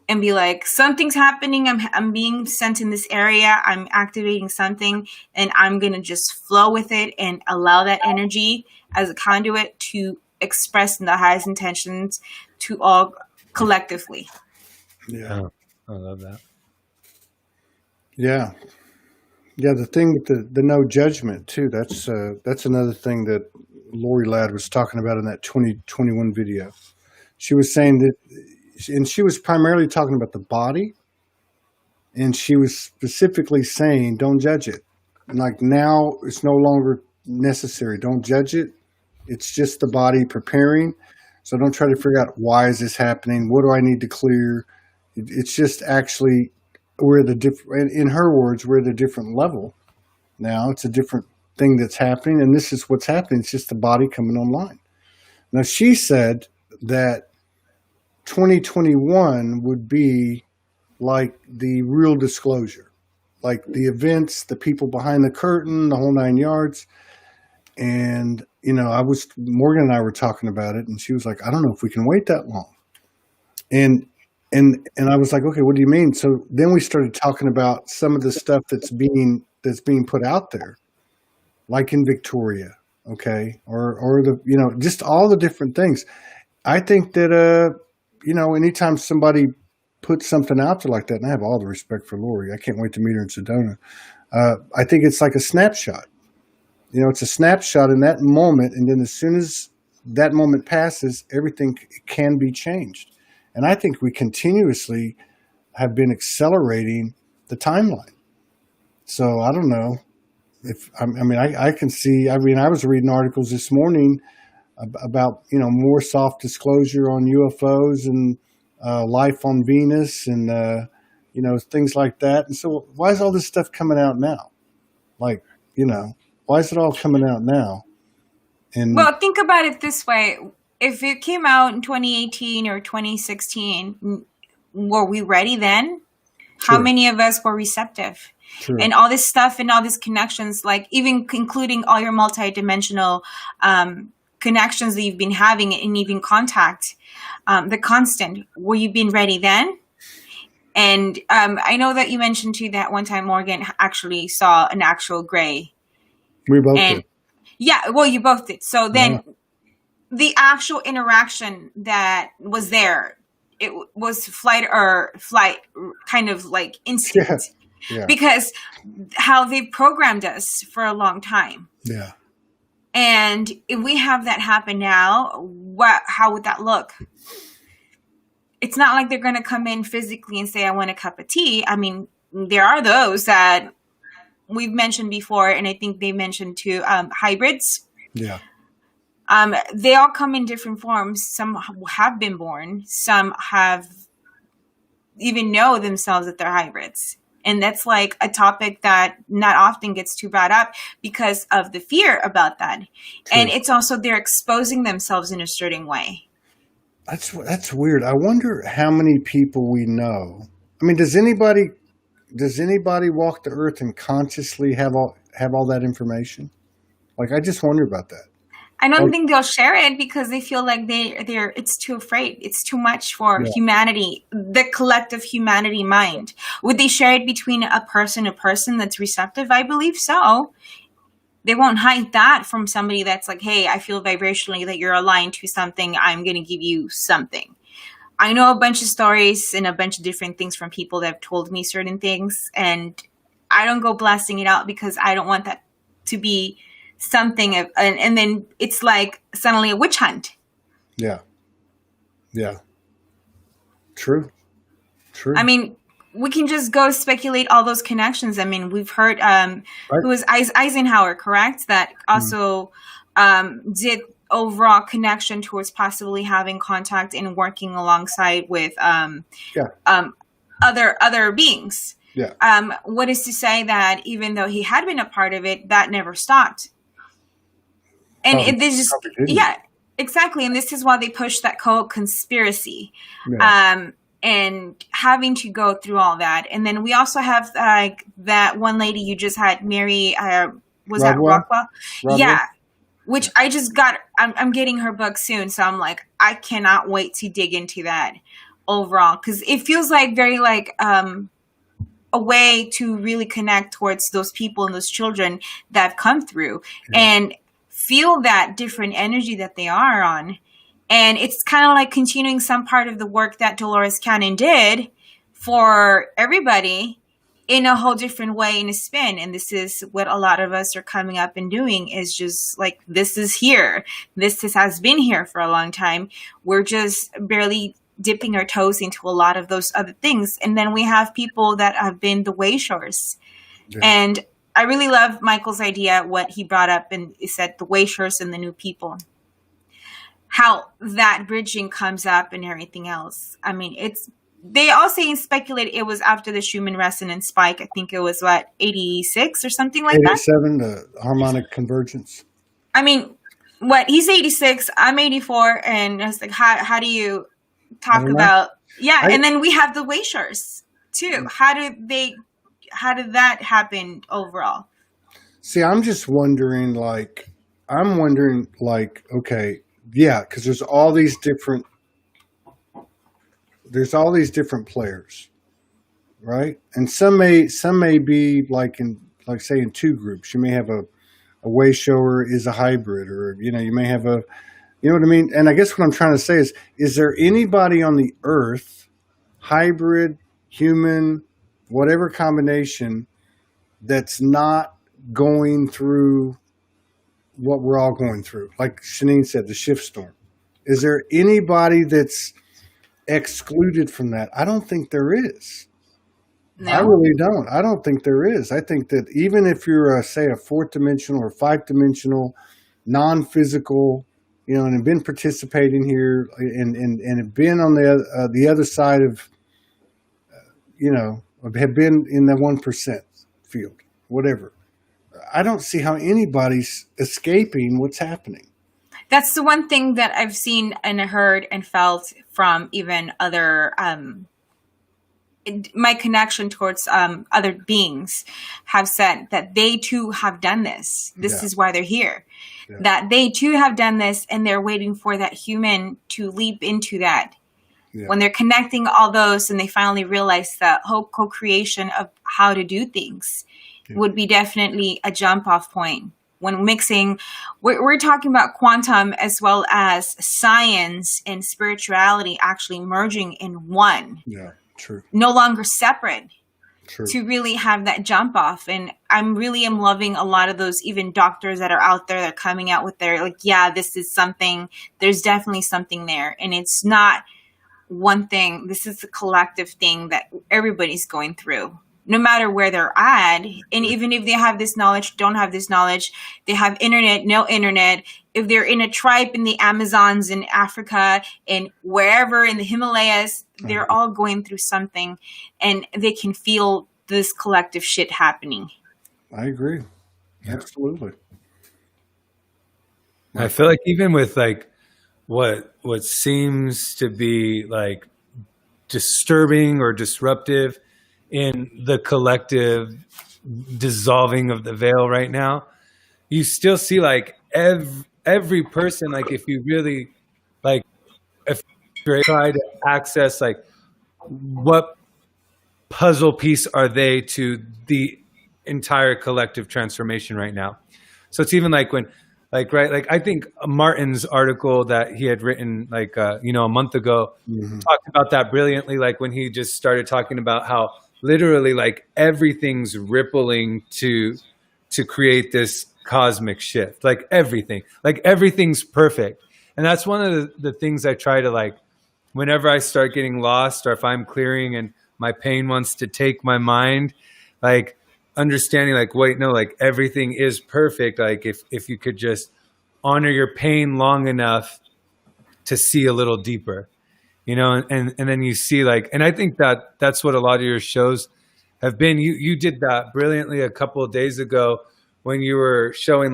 and be like, something's happening. I'm being sent in this area. I'm activating something, and I'm going to just flow with it and allow that energy as a conduit to express the highest intentions to all collectively. Yeah. I love that. Yeah. Yeah. The thing with the no judgment too, that's another thing that Lori Ladd was talking about in that 2021 video. She was saying that, and she was primarily talking about the body, and she was specifically saying, don't judge it. And like, now it's no longer necessary. Don't judge it. It's just the body preparing. So don't try to figure out, why is this happening? What do I need to clear? It's just actually, we're the different, in her words, we're at a different level now. It's a different thing that's happening, and this is what's happening. It's just the body coming online. Now, she said that 2021 would be like the real disclosure, like the events, the people behind the curtain, the whole 9 yards. And, you know, Morgan and I were talking about it, and she was like, I don't know if we can wait that long. And I was like, okay, what do you mean? So then we started talking about some of the stuff that's being put out there, like in Victoria, okay, or the, you know, just all the different things. I think that you know, anytime somebody puts something out there like that, and I have all the respect for Lori, I can't wait to meet her in Sedona. I think it's like a snapshot. You know, it's a snapshot in that moment, and then as soon as that moment passes, everything can be changed. And I think we continuously have been accelerating the timeline. So I don't know if, I mean, I can see, I mean, I was reading articles this morning about, you know, more soft disclosure on UFOs and life on Venus and, you know, things like that. And so why is all this stuff coming out now? Like, you know, why is it all coming out now? And well, think about it this way. If it came out in 2018 or 2016, were we ready then? True. How many of us were receptive? True. And all this stuff and all these connections, like even including all your multidimensional connections that you've been having and even contact, the constant, were you being ready then? And I know that you mentioned too that one time Morgan actually saw an actual gray. We both did. Yeah, well, you both did. So then the actual interaction that was there, it was flight kind of like instant. Yeah. Because how they programmed us for a long time. Yeah. And if we have that happen now, how would that look? It's not like they're going to come in physically and say, I want a cup of tea. I mean, there are those that we've mentioned before, and I think they mentioned too, hybrids. Yeah. They all come in different forms. Some have been born. Some have even know themselves that they're hybrids. And that's like a topic that not often gets too brought up because of the fear about that. True. And it's also they're exposing themselves in a certain way. That's weird. I wonder how many people we know. I mean, does anybody walk the earth and consciously have all that information? Like, I just wonder about that. I don't think they'll share it because they feel like it's too afraid. It's too much for humanity, the collective humanity mind. Would they share it between a person that's receptive? I believe so. They won't hide that from somebody that's like, hey, I feel vibrationally that you're aligned to something. I'm going to give you something. I know a bunch of stories and a bunch of different things from people that have told me certain things. And I don't go blasting it out because I don't want that to be something. And then it's like suddenly a witch hunt. Yeah. Yeah. True. I mean, we can just go speculate all those connections. I mean, we've heard who was Eisenhower, correct? That also did overall connection towards possibly having contact and working alongside with other beings. Yeah. What is to say that even though he had been a part of it, that never stopped. And this just exactly. And this is why they push that co-conspiracy. Yeah. and having to go through all that. And then we also have like that one lady you just had, Mary, was that Rockwell? Yeah. Which I just got, I'm getting her book soon. So I'm like, I cannot wait to dig into that overall. Cause it feels like very like, a way to really connect towards those people and those children that have come through and feel that different energy that they are on. And it's kind of like continuing some part of the work that Dolores Cannon did for everybody in a whole different way, in a spin. And this is what a lot of us are coming up and doing, is just like, this is here. This has been here for a long time. We're just barely dipping our toes into a lot of those other things. And then we have people that have been the Wayshores. Yeah. And I really love Michael's idea, what he brought up, and he said the Wayshores and the new people. How that bridging comes up and everything else. I mean, they all say and speculate it was after the Schumann resonance spike. I think it was 86 or something like 87, the harmonic convergence. I mean, he's 86, I'm 84, and I was like, how do you talk about and then we have the Wayshores too. How did that happen overall? See, I'm wondering, okay, yeah, because there's all these different players, right? And some may be say in two groups. You may have a Wayshower is a hybrid, or you may have a, you know what I mean? And I guess what I'm trying to say is there anybody on the earth, hybrid, human, whatever combination, that's not going through what we're all going through? Like Shanine said, the shift storm. Is there anybody that's excluded from that? I don't think there is. No. I really don't. I don't think there is. I think that even if you're, say, a fourth dimensional or five dimensional, non-physical, and have been participating here and have been on the other side of, have been in the 1% field, whatever. I don't see how anybody's escaping what's happening. That's the one thing that I've seen and heard and felt from even other, my connection towards other beings have said that they too have done this. This is why they're here. Yeah. That they too have done this, and they're waiting for that human to leap into that. Yeah. When they're connecting all those and they finally realize the whole co-creation of how to do things would be definitely a jump off point. When mixing, we're talking about quantum as well as science and spirituality actually merging in one. Yeah, true. No longer separate. True. To really have that jump off. And I'm loving a lot of those even doctors that are out there that are coming out with their this is something, there's definitely something there. And it's not one thing. This is a collective thing that everybody's going through, no matter where they're at. And even if they have this knowledge, don't have this knowledge, they have internet, no internet. If they're in a tribe in the Amazons in Africa and wherever in the Himalayas, they're all going through something, and they can feel this collective shit happening. I agree. Absolutely. I feel like even with what seems to be disturbing or disruptive in the collective dissolving of the veil right now, you still see every person, if you really if you try to access what puzzle piece are they to the entire collective transformation right now. So it's even when I think Martin's article that he had written a month ago talked about that brilliantly, when he just started talking about how literally everything's rippling to create this cosmic shift, everything's perfect. And that's one of the things I try to whenever I start getting lost, or if I'm clearing and my pain wants to take my mind, understanding wait, no, everything is perfect. If you could just honor your pain long enough to see a little deeper, and then you see and I think that's what a lot of your shows have been. You did that brilliantly a couple of days ago when you were showing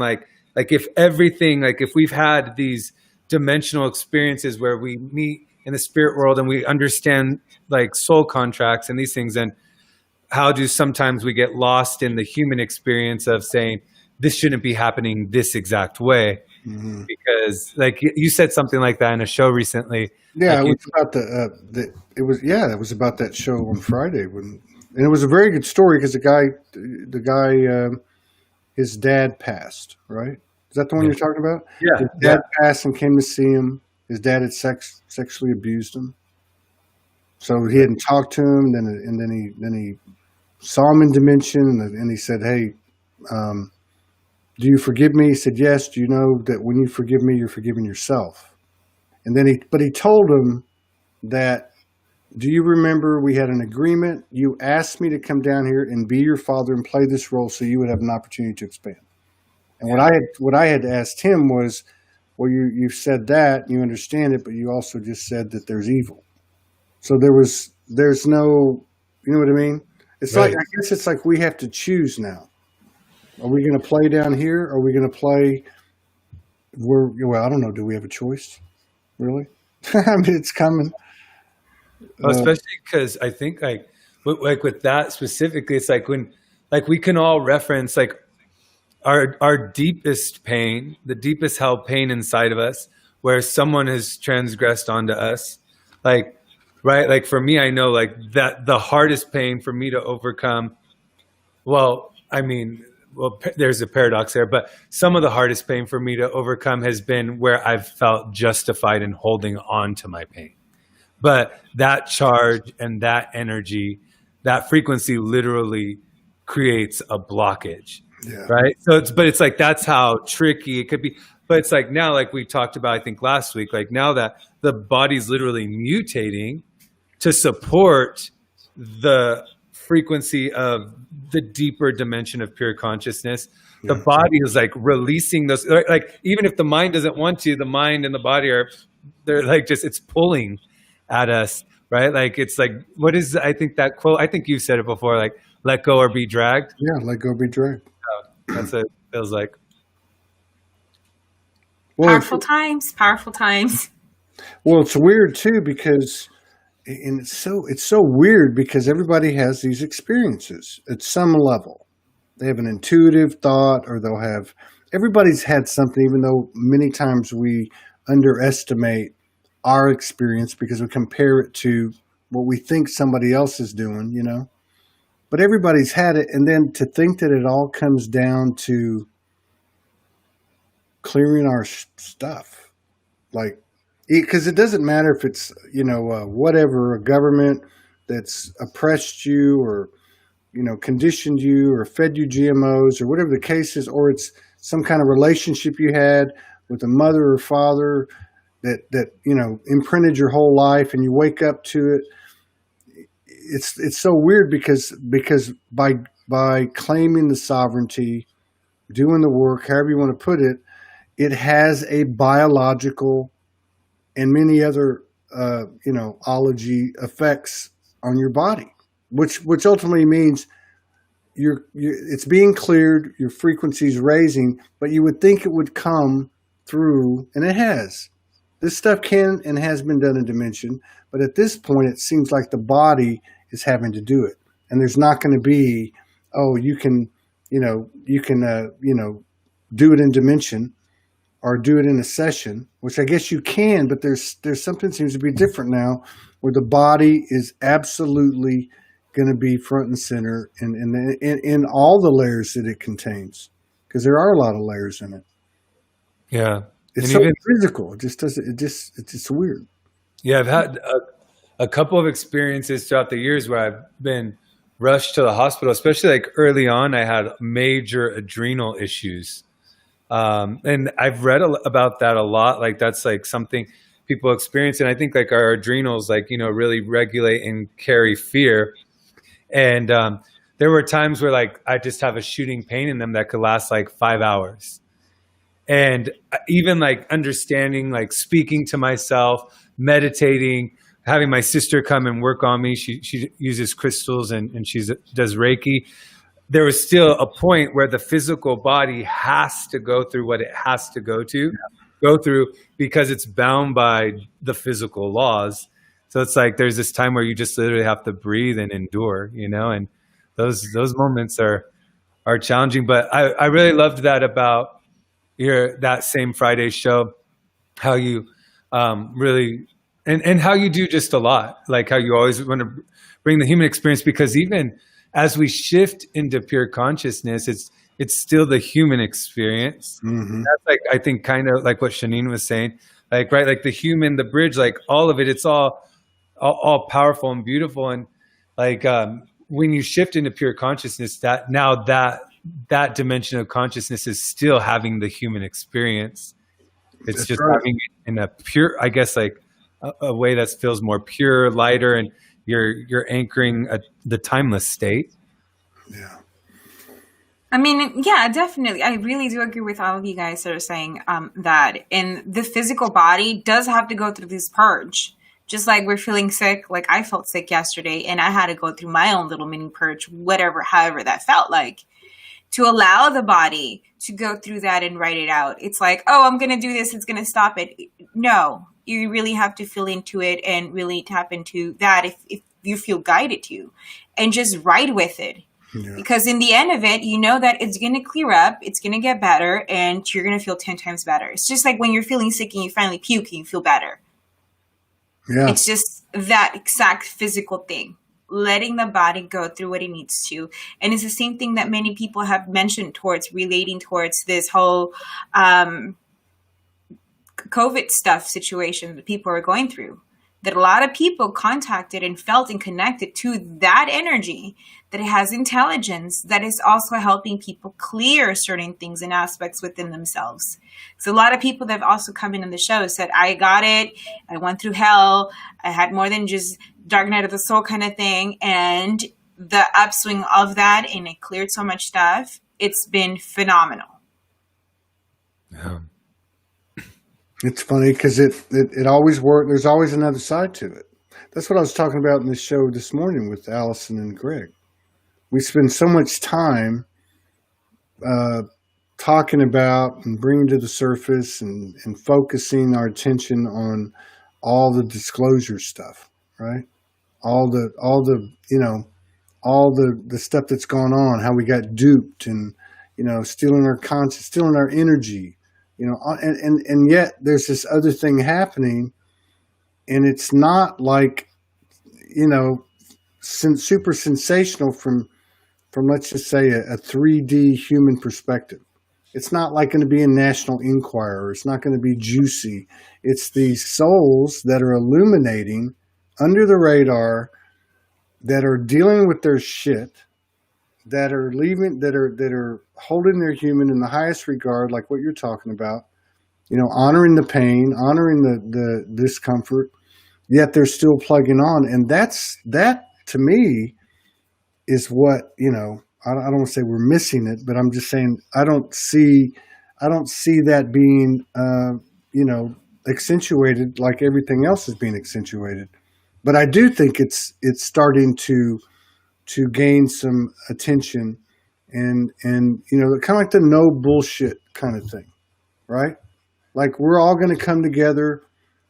if everything, if we've had these dimensional experiences where we meet in the spirit world and we understand like soul contracts and these things, and how do sometimes we get lost in the human experience of saying this shouldn't be happening this exact way. Mm-hmm. Because like you said something like that in a show recently. Yeah, like it was about it was about that show on Friday and it was a very good story because the guy, his dad passed, right? Is that the one you're talking about? Yeah. His dad passed and came to see him. His dad had sexually abused him. So he hadn't talked to him. Then he saw him in dimension, and he said, "Hey, do you forgive me?" He said, "Yes. Do you know that when you forgive me, you're forgiving yourself?" And then he told him that, "Do you remember we had an agreement? You asked me to come down here and be your father and play this role so you would have an opportunity to expand." And what I had asked him was, "Well, you said that, you understand it, but you also just said that there's evil." So there's no, you know what I mean? It's right. I guess it's like we have to choose now. Are we going to play down here? Or are we going to play well, I don't know. Do we have a choice? Really? I mean, it's coming. Well, especially because I think like with that specifically, it's like when like we can all reference like our deepest pain, the deepest held pain inside of us, where someone has transgressed onto us, like. Right. Like for me, I know like that the hardest pain for me to overcome. Well, I mean, there's a paradox there, but some of the hardest pain for me to overcome has been where I've felt justified in holding on to my pain. But that charge and that energy, that frequency literally creates a blockage. Yeah. Right. So it's like that's how tricky it could be. But it's like now, like we talked about, I think last week, like now that the body's literally mutating to support the frequency of the deeper dimension of pure consciousness, the body is like releasing those, like even if the mind doesn't want to, the mind and the body they're like just, it's pulling at us, right? Like it's like, what is, I think that quote, I think you said it before, like let go or be dragged. Yeah, let go or be dragged. That's what it feels like. Well, powerful times. Well, it's weird too because, and it's so weird because everybody has these experiences at some level. They have an intuitive thought, or everybody's had something, even though many times we underestimate our experience because we compare it to what we think somebody else is doing, you know. But everybody's had it, and then to think that it all comes down to clearing our stuff, like. Because it doesn't matter if it's, you know, whatever, a government that's oppressed you or, you know, conditioned you or fed you GMOs or whatever the case is, or it's some kind of relationship you had with a mother or father that you know, imprinted your whole life and you wake up to it. It's so weird because by claiming the sovereignty, doing the work, however you want to put it, it has a biological and many other, you know, ology effects on your body, which ultimately means it's being cleared, your frequency's raising, but you would think it would come through, and it has. This stuff can and has been done in dimension, but at this point, it seems like the body is having to do it, and there's not going to be, you can do it in dimension. Or do it in a session, which I guess you can, but there's something seems to be different now, where the body is absolutely going to be front and center in all the layers that it contains, because there are a lot of layers in it. Yeah, it's so physical. It just doesn't. It's weird. Yeah, I've had a couple of experiences throughout the years where I've been rushed to the hospital, especially like early on. I had major adrenal issues. And I've read about that a lot. Like that's like something people experience. And I think like our adrenals, like, you know, really regulate and carry fear. And, there were times where like, I just have a shooting pain in them that could last like 5 hours. And even like understanding, like speaking to myself, meditating, having my sister come and work on me. She uses crystals and does Reiki. There was still a point where the physical body has to go through what it has to go to go through because it's bound by the physical laws. So it's like there's this time where you just literally have to breathe and endure, and those moments are challenging. But I really loved that about that same Friday show, how you really and how you do just a lot, like how you always want to bring the human experience, because even as we shift into pure consciousness, it's still the human experience. Mm-hmm. That's like, I think, kind of like what Shanine was saying, like, right, like the human, the bridge, like all of it, it's all powerful and beautiful. And like when you shift into pure consciousness, that dimension of consciousness is still having the human experience. It's That's just right. having it in a pure, I guess, like a way that feels more pure, lighter, and you're anchoring the timeless state. Yeah. I mean, yeah, definitely. I really do agree with all of you guys that are saying that. And the physical body does have to go through this purge. Just like we're feeling sick, like I felt sick yesterday, and I had to go through my own little mini purge, however that felt like, to allow the body to go through that and write it out. It's like, oh, I'm going to do this, it's going to stop it. No, you really have to feel into it and really tap into that if you feel guided to, and just ride with it. Yeah. Because in the end of it, you know that it's going to clear up, it's going to get better, and you're going to feel 10 times better. It's just like when you're feeling sick and you finally puke and you feel better. Yeah. It's just that exact physical thing, letting the body go through what it needs to. And it's the same thing that many people have mentioned relating towards this whole COVID stuff situation that people are going through. That a lot of people contacted and felt and connected to that energy, that it has intelligence, that is also helping people clear certain things and aspects within themselves. So a lot of people that have also come in on the show said, I got it, I went through hell, I had more than just dark night of the soul kind of thing, and the upswing of that, and it cleared so much stuff. It's been phenomenal. Yeah. It's funny because it always works. There's always another side to it. That's what I was talking about in the show this morning with Allison and Greg. We spend so much time talking about and bringing to the surface and focusing our attention on all the disclosure stuff, right? All the stuff that's gone on, how we got duped and, stealing our conscience, stealing our energy. And yet there's this other thing happening, and it's not like, super sensational from let's just say a 3D human perspective. It's not like going to be a National Enquirer. It's not going to be juicy. It's these souls that are illuminating under the radar, that are dealing with their shit, that are holding their human in the highest regard, like what you're talking about, honoring the pain, honoring the discomfort, yet they're still plugging on. And that to me is what, I don't want to say we're missing it, but I'm just saying, I don't see that being, accentuated like everything else is being accentuated. But I do think it's starting to gain some attention and kind of like the no bullshit kind of thing, right? Like we're all going to come together.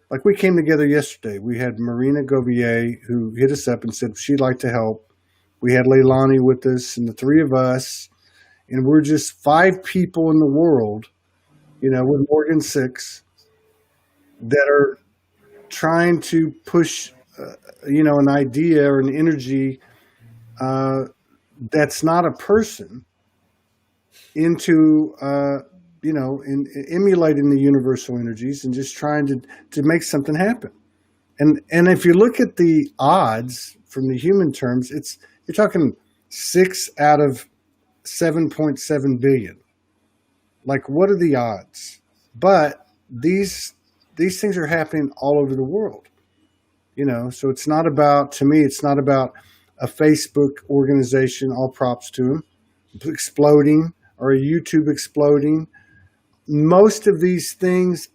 Like we came together yesterday. We had Marina Govier who hit us up and said she'd like to help. We had Leilani with us and the three of us, and we're just 5 people in the world, with Morgan 6, that are trying to push, an idea or an energy that's not a person into, in emulating the universal energies and just trying to make something happen. And if you look at the odds from the human terms, you're talking 6 out of 7.7 billion. Like, what are the odds? But these things are happening all over the world. So it's not about, to me, it's not about a Facebook organization, all props to them, exploding, or a YouTube exploding. Most of these things,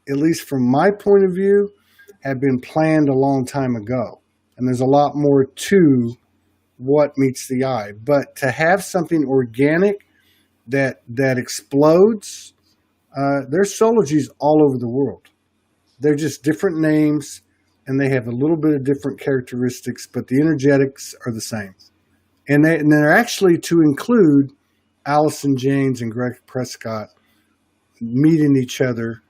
at least from my point of view, have been planned a long time ago. And there's a lot more to what meets the eye. But to have something organic that explodes There's Soulogies all over the world. They're just different names, and they have a little bit of different characteristics, but the energetics are the same. And they're actually to include Allison James and Greg Prescott meeting each other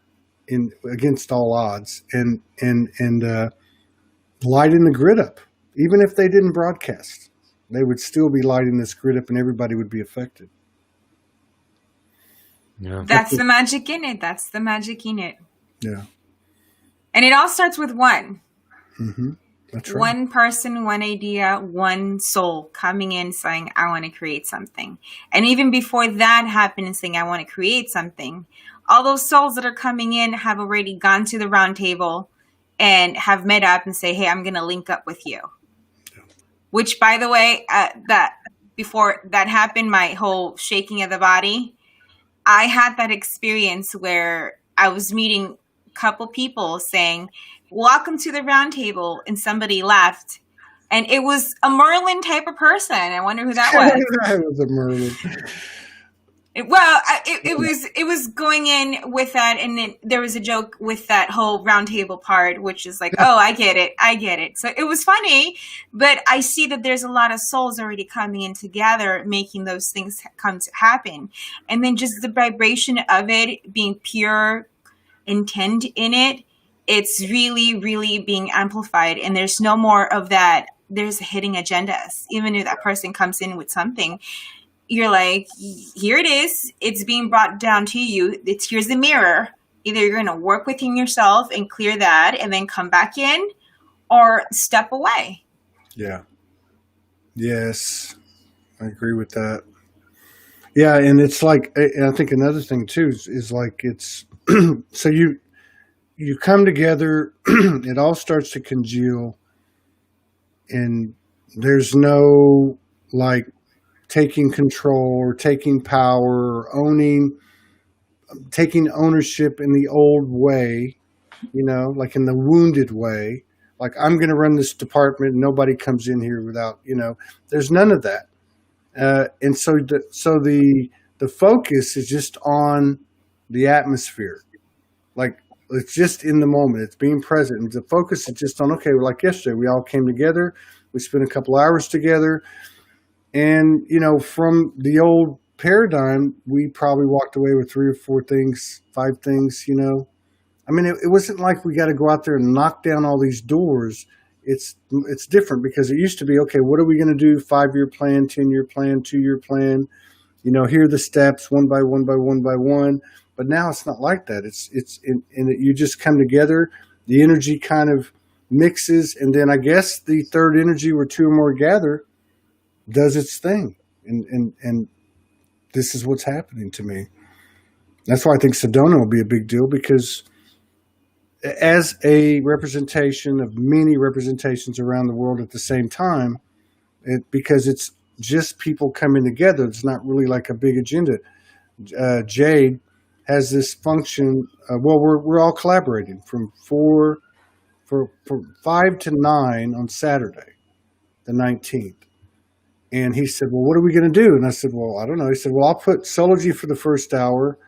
against all odds and lighting the grid up. Even if they didn't broadcast, they would still be lighting this grid up, and everybody would be affected. Yeah. That's the magic in it. That's the magic in it. Yeah. And it all starts with one. Mm-hmm. That's right. One person, one idea, one soul coming in saying, I want to create something. And even before that happened and saying, I want to create something, all those souls that are coming in have already gone to the round table and have met up and say, hey, I'm going to link up with you. Yeah. Which, by the way, that before that happened, my whole shaking of the body, I had that experience where I was meeting a couple people saying, welcome to the round table, and somebody left. And it was a Merlin type of person. I wonder who that was. It was a Merlin. It was going in with that, and then there was a joke with that whole round table part, which is like, oh, I get it. So it was funny, but I see that there's a lot of souls already coming in together, making those things come to happen. And then just the vibration of it being pure intent in it, it's really, really being amplified. And there's no more of that. There's hidden agendas. Even if that person comes in with something, you're like, here it is. It's being brought down to you. Here's the mirror. Either you're going to work within yourself and clear that and then come back in, or step away. Yeah. Yes. I agree with that. Yeah. And it's like, I think another thing too is like, it's, so you come together, it all starts to congeal, and there's no like taking control or taking power or taking ownership in the old way, like in the wounded way. Like, I'm going to run this department and nobody comes in here without, there's none of that. And so the focus is just on the atmosphere. Like, it's just in the moment. It's being present. And the focus is just on, okay, like yesterday, we all came together. We spent a couple hours together. And, from the old paradigm, we probably walked away with 3 or 4 things, 5 things, I mean, it wasn't like we got to go out there and knock down all these doors. It's different, because it used to be, okay, what are we going to do? 5-year plan, 10-year plan, 2-year plan, here are the steps, one by one by one by one. But now it's not like that. You just come together, the energy kind of mixes, and then I guess the third energy, where 2 or more gather, does its thing. And this is what's happening to me. That's why I think Sedona will be a big deal, because as a representation of many representations around the world at the same time, because it's just people coming together, it's not really like a big agenda. Jade has this function. We're all collaborating from 5 to 9 on Saturday, the 19th. And he said, well, what are we going to do? And I said, well, I don't know. He said, well, I'll put Soulogy for the first hour.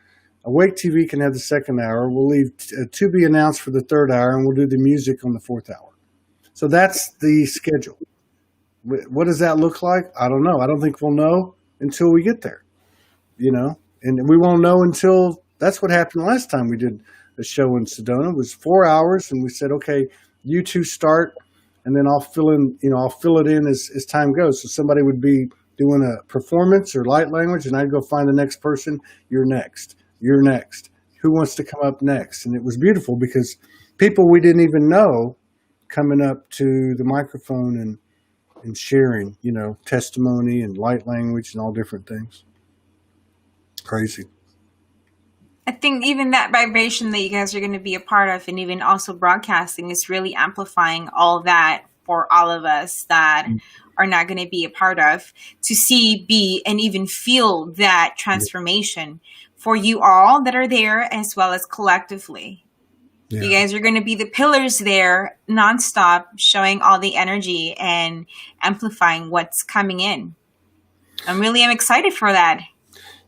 Awake TV can have the second hour. We'll leave to be announced for the third hour, and we'll do the music on the 4th hour. So that's the schedule. What does that look like? I don't know. I don't think we'll know until we get there, and we won't know until, that's what happened last time we did a show in Sedona. It was 4 hours, and we said, okay, you two start, and then I'll fill it in as time goes. So somebody would be doing a performance or light language, and I'd go find the next person. You're next. You're next. Who wants to come up next? And it was beautiful, because people we didn't even know coming up to the microphone and sharing, testimony and light language and all different things. Crazy. I think even that vibration that you guys are going to be a part of, and even also broadcasting, is really amplifying all that for all of us that are not going to be a part of, to see, be, and even feel that transformation for you all that are there, as well as collectively. Yeah. You guys are going to be the pillars there nonstop, showing all the energy and amplifying what's coming in. I'm excited for that.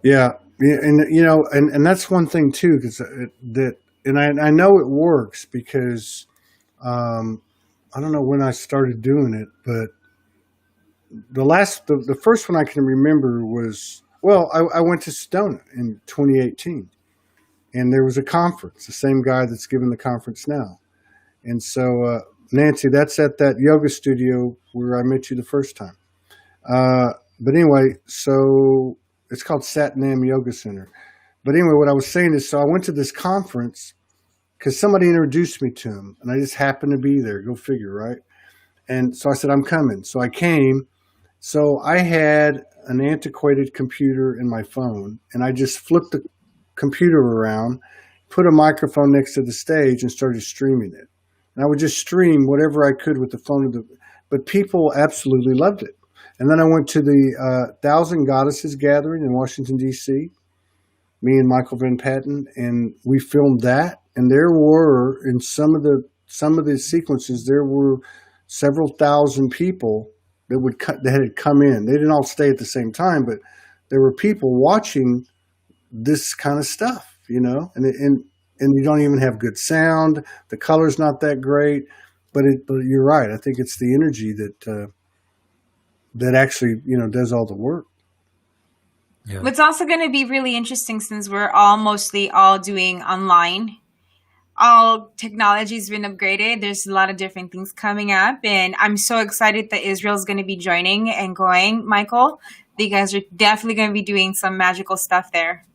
Yeah. Yeah, and you know, and that's one thing too, because I know it works because I don't know when I started doing it, but the first one I can remember was, well, I went to Sedona in 2018, and there was a conference, the same guy that's giving the conference now, and so Nancy, that's at that yoga studio where I met you the first time. But anyway, so it's called Satnam Yoga Center. But anyway, what I was saying is, so I went to this conference because somebody introduced me to him, and I just happened to be there. Go figure, right? And so I said, I'm coming. So I came. So I had an antiquated computer in my phone, and I just flipped the computer around, put a microphone next to the stage, and started streaming it. And I would just stream whatever I could with the phone. But people absolutely loved it. And then I went to the Thousand Goddesses gathering in Washington, D.C., me and Michael Van Patten, and we filmed that. And there were, in some of the sequences, there were several thousand people that had come in. They didn't all stay at the same time, but there were people watching this kind of stuff, you know, and you don't even have good sound. The color's not that great, but you're right. I think it's the energy that actually, you know, does all the work. Yeah. What's also going to be really interesting, since we're all mostly all doing online, all technology has been upgraded. There's a lot of different things coming up, and I'm so excited that Israel's going to be joining and going. Michael, you guys are definitely going to be doing some magical stuff there.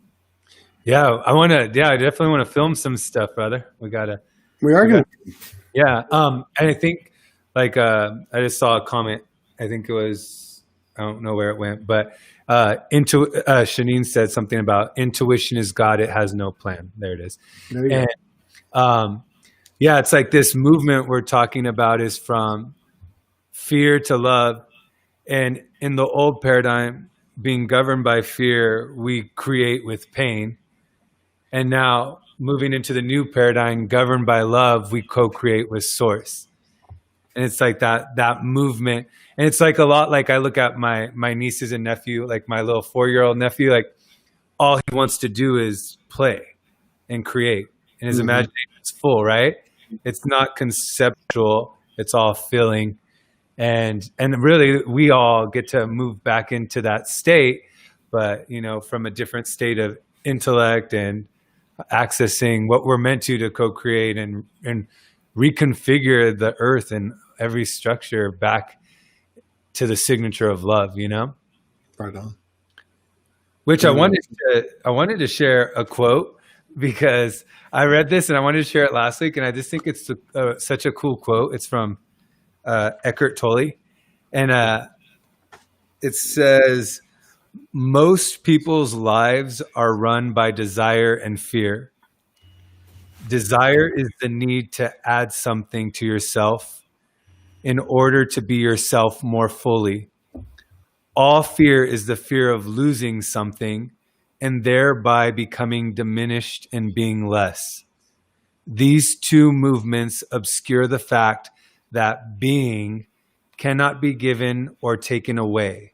Yeah, I definitely want to film some stuff, brother. We are going to. Yeah. And I think I just saw a comment. I think it was, I don't know where it went, but Shanine said something about intuition is God. It has no plan. There it is. There you go. It's like this movement we're talking about is from fear to love. And in the old paradigm, being governed by fear, we create with pain. And now moving into the new paradigm, governed by love, we co-create with source. And it's like that movement. And it's like a lot like I look at my nieces and nephew, like my little 4-year-old nephew, like all he wants to do is play and create. And his imagination is full, right? It's not conceptual. It's all feeling. And really, we all get to move back into that state, but, you know, from a different state of intellect and accessing what we're meant to co-create and reconfigure the earth and every structure back to the signature of love, you know? Right on. Which I wanted to share a quote because I read this and I wanted to share it last week, and I just think it's such a cool quote. It's from Eckhart Tolle, and it says, most people's lives are run by desire and fear. Desire is the need to add something to yourself in order to be yourself more fully. All fear is the fear of losing something and thereby becoming diminished and being less. These two movements obscure the fact that being cannot be given or taken away.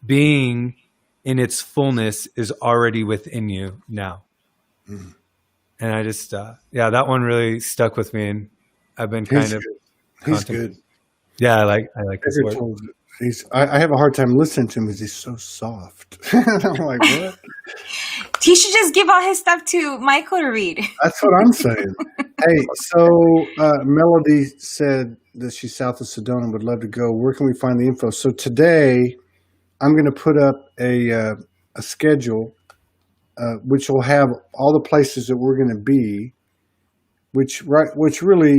Being in its fullness is already within you now. Mm. And I just, that one really stuck with me, and I've been He's good. Yeah, I like his work. I have a hard time listening to him because he's so soft. I'm like, what? He should just give all his stuff to Michael to read. That's what I'm saying. Hey, so Melody said that she's south of Sedona and would love to go. Where can we find the info? So today, I'm going to put up a schedule, which will have all the places that we're going to be, which really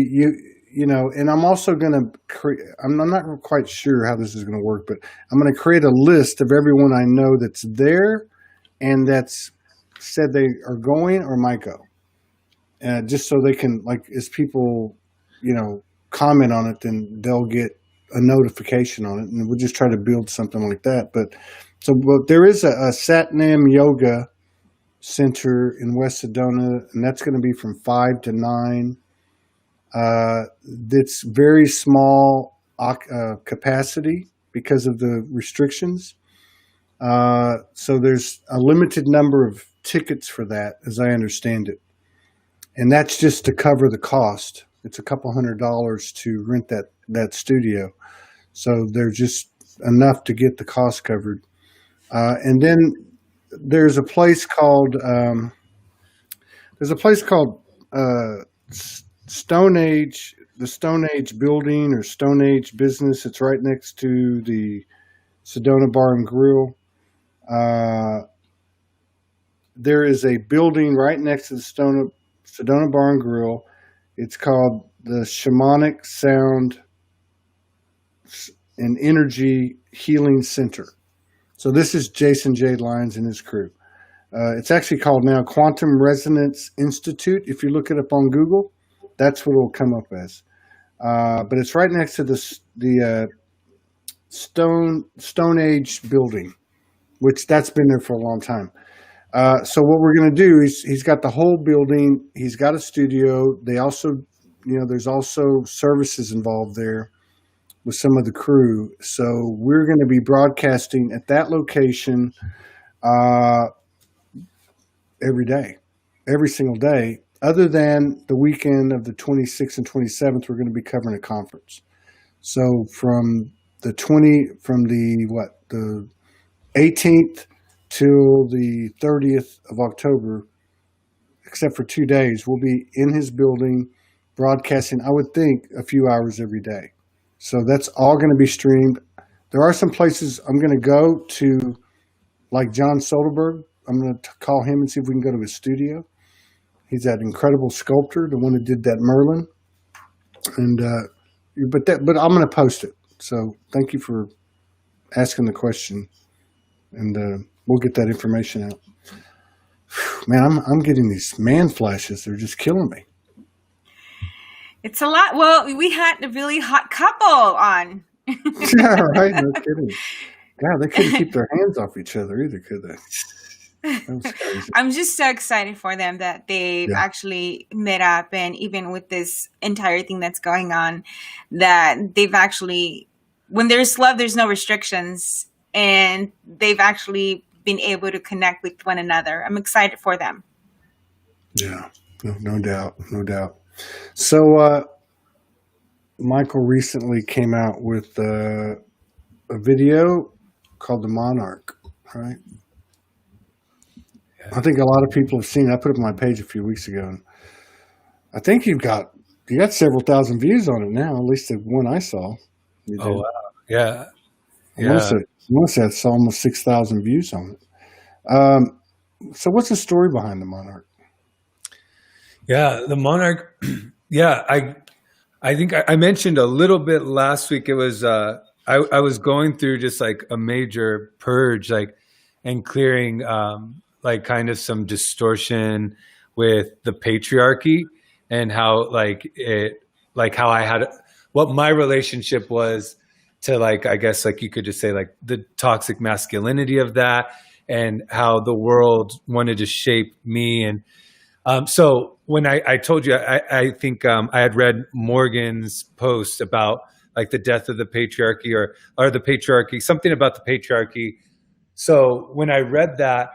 you know, and I'm also going to create, I'm not quite sure how this is going to work, but I'm going to create a list of everyone I know that's there and that's said they are going or might go. Just so they can, like, as people, you know, comment on it, then they'll get a notification on it, and we'll just try to build something like that. But there is a Satnam Yoga Center in West Sedona, and that's going to be from 5 to 9. It's very small capacity because of the restrictions. So there's a limited number of tickets for that, as I understand it. And that's just to cover the cost. It's a couple $100 to rent that studio. So there's just enough to get the cost covered. And then there's a place called Stone Age, the Stone Age building or Stone Age business. It's right next to the Sedona Bar and Grill. There is a building right next to the Sedona Bar and Grill. It's called the Shamanic Sound and Energy Healing Center. So this is Jason J. Lyons and his crew. It's actually called now Quantum Resonance Institute. If you look it up on Google, that's what it'll come up as. But it's right next to the Stone Age building, which that's been there for a long time. So what we're going to do is he's got the whole building. He's got a studio. They also, there's also services involved there with some of the crew. So we're going to be broadcasting at that location every day, every single day, other than the weekend of the 26th and 27th, we're going to be covering a conference. So from the 18th till the 30th of October, except for 2 days, we'll be in his building broadcasting, I would think, a few hours every day. So that's all going to be streamed. There are some places I'm going to go to, like John Soderbergh. I'm going to call him and see if we can go to his studio. He's that incredible sculptor, the one that did that Merlin. And but I'm going to post it. So thank you for asking the question, and we'll get that information out. Man, I'm getting these man flashes. They're just killing me. It's a lot. Well, we had a really hot couple on. Yeah, right. No kidding. Yeah, they couldn't keep their hands off each other either, could they? That was crazy. I'm just so excited for them that they've actually met up, and even with this entire thing that's going on, that they've actually, when there's love, there's no restrictions, and they've actually been able to connect with one another. I'm excited for them. Yeah, no doubt, no doubt. So Michael recently came out with a video called The Monarch, right? I think a lot of people have seen it. I put it on my page a few weeks ago. And I think you got several thousand views on it now, at least the one I saw. Oh, wow. Yeah. I want to say I saw almost 6,000 views on it. So what's the story behind The Monarch? Yeah, The Monarch. Yeah, I think I mentioned a little bit last week. It was I was going through just like a major purge, and clearing like kind of some distortion with the patriarchy, and how how I had what my relationship was to, I guess you could just say the toxic masculinity of that, and how the world wanted to shape me. And so when I told you, I think I had read Morgan's post about the death of the patriarchy or the patriarchy, something about the patriarchy. So when I read that,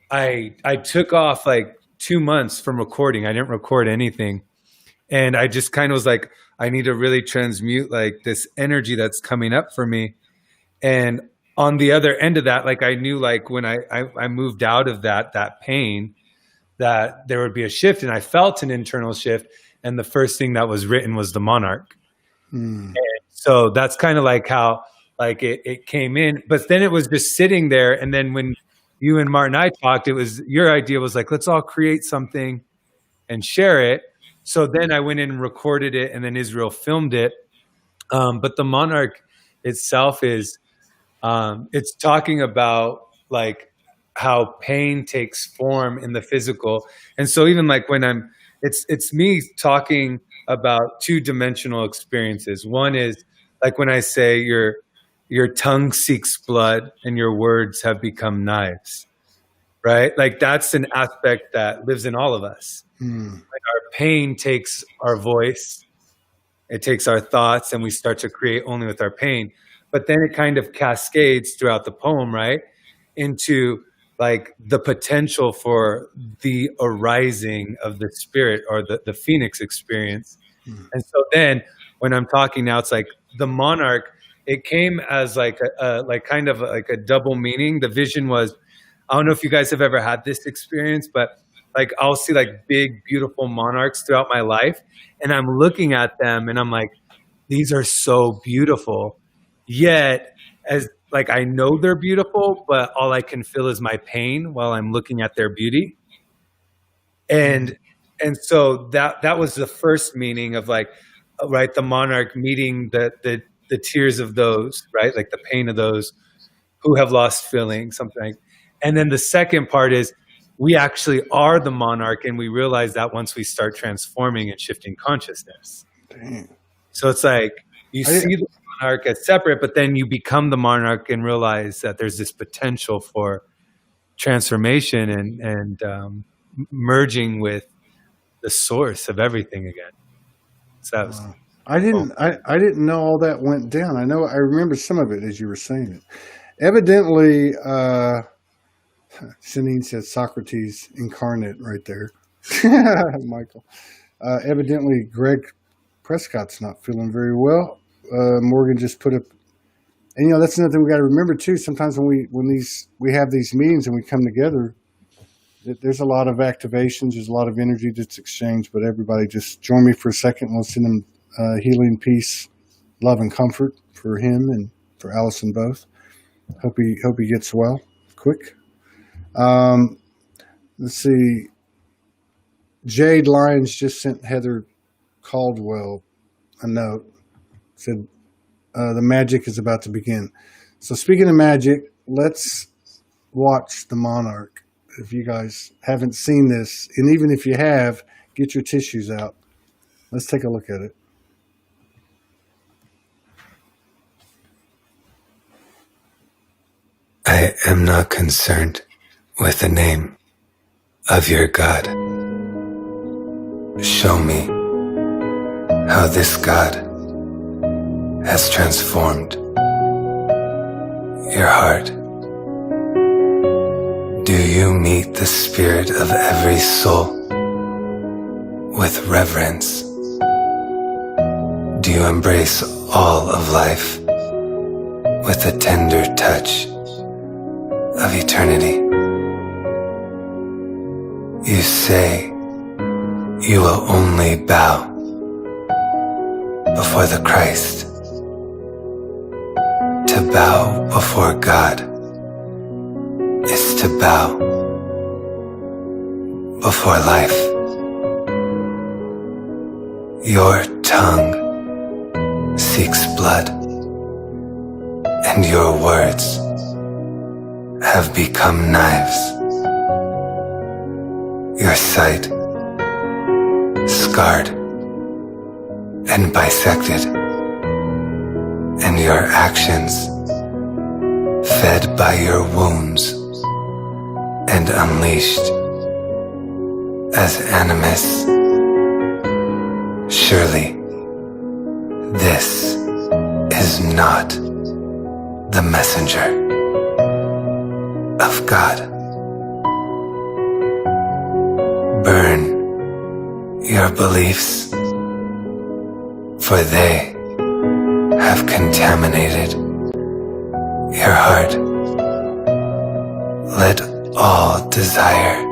I took off 2 months from recording. I didn't record anything. And I just kind of was I need to really transmute this energy that's coming up for me. And on the other end of that, I knew when I moved out of that pain, that there would be a shift, and I felt an internal shift. And the first thing that was written was The Monarch. And so that's kind of how it came in, but then it was just sitting there. And then when you and Martin and I talked, it was your idea was let's all create something and share it. So then I went in and recorded it, and then Israel filmed it. But The Monarch itself is, it's talking about how pain takes form in the physical. And so even when it's me talking about two-dimensional experiences. One is when I say your tongue seeks blood and your words have become knives, right? That's an aspect that lives in all of us. Our pain takes our voice, it takes our thoughts, and we start to create only with our pain. But then it kind of cascades throughout the poem, right? into like the potential for the arising of the spirit or the phoenix experience. And so then when I'm talking now, it's like the monarch, it came as like a like kind of like a double meaning. The vision was, I don't know if you guys have ever had this experience, but like I'll see like big, beautiful monarchs throughout my life, and I'm looking at them and I'm like, these are so beautiful. Yet, as like I know they're beautiful, but all I can feel is my pain while I'm looking at their beauty. And so that was the first meaning of like, right, the monarch meeting the tears of those, right, like the pain of those who have lost feeling, something. And then the second part is we actually are the monarch, and we realize that once we start transforming and shifting consciousness. Dang. So it's like you see the monarch as separate, but then you become the monarch and realize that there's this potential for transformation and merging with the source of everything again. So that was, I didn't know all that went down. I remember some of it as you were saying it. Evidently, Shanine says Socrates incarnate right there. Michael. Evidently, Greg Prescott's not feeling very well. Morgan just put up, and that's another thing we got to remember too. Sometimes when we have these meetings and we come together, there's a lot of activations. There's a lot of energy that's exchanged. But everybody, just join me for a second. We'll send them healing, peace, love, and comfort for him and for Allison both. Hope he gets well quick. Let's see. Jade Lyons just sent Heather Caldwell a note. Said the magic is about to begin. So speaking of magic, let's watch The Monarch. If you guys haven't seen this, and even if you have, get your tissues out. Let's take a look at it. I am not concerned with the name of your God. Show me how this God has transformed your heart. Do you meet the spirit of every soul with reverence? Do you embrace all of life with a tender touch of eternity? You say you will only bow before the Christ. To bow before God is to bow before life. Your tongue seeks blood, and your words have become knives. Your sight scarred and bisected, and your actions fed by your wounds and unleashed as animus. Surely this is not the messenger of God. Burn your beliefs, for they have contaminated your heart. Let all desire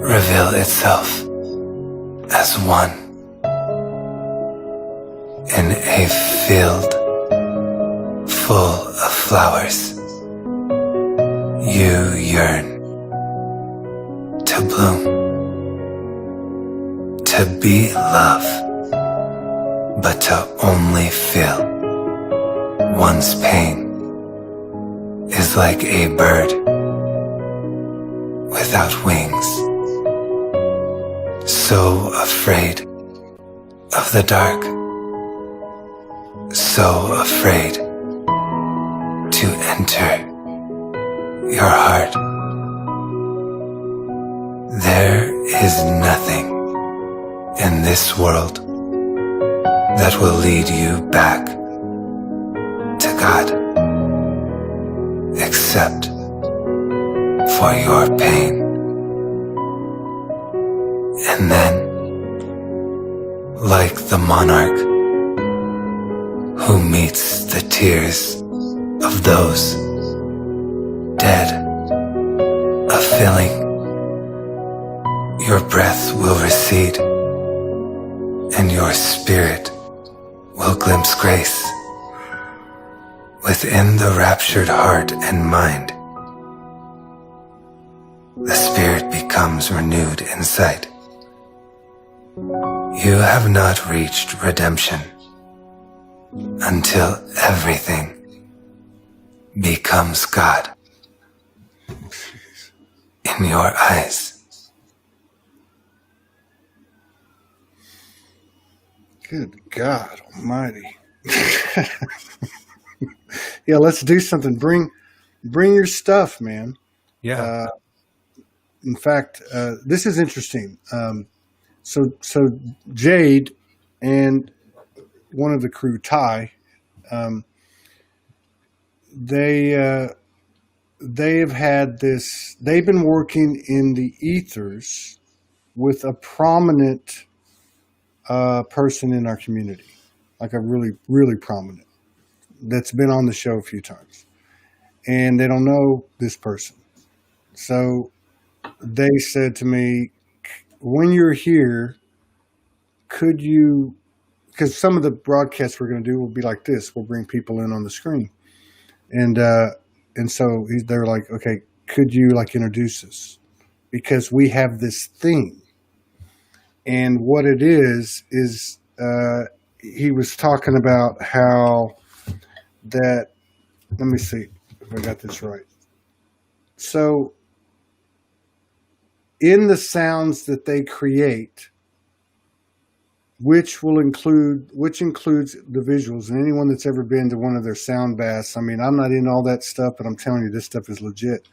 reveal itself as one in a field full of flowers. You yearn to bloom, to be love, but to only feel one's pain is like a bird without wings, so afraid of the dark, so afraid to enter your heart. There is nothing in this world that will lead you back to God except for your pain. And then, like the monarch who meets the tears of those dead, a filling, your breath will recede, and your spirit will glimpse grace within the raptured heart and mind. The spirit becomes renewed in sight. You have not reached redemption until everything becomes God in your eyes. Good God Almighty! Yeah, let's do something. Bring your stuff, man. Yeah. In fact, this is interesting. So Jade and one of the crew, Ty, they've had this. They've been working in the ethers with a prominent person in our community, like a really, really prominent, that's been on the show a few times, and they don't know this person. So they said to me, when you're here, could you, because some of the broadcasts we're going to do will be like this, we'll bring people in on the screen, and so they're like, okay, could you like introduce us, because we have this thing. And what it is he was talking about how that, let me see if I got this right. So in the sounds that they create, which includes the visuals, and anyone that's ever been to one of their sound baths, I mean, I'm not into all that stuff, but I'm telling you, this stuff is legit.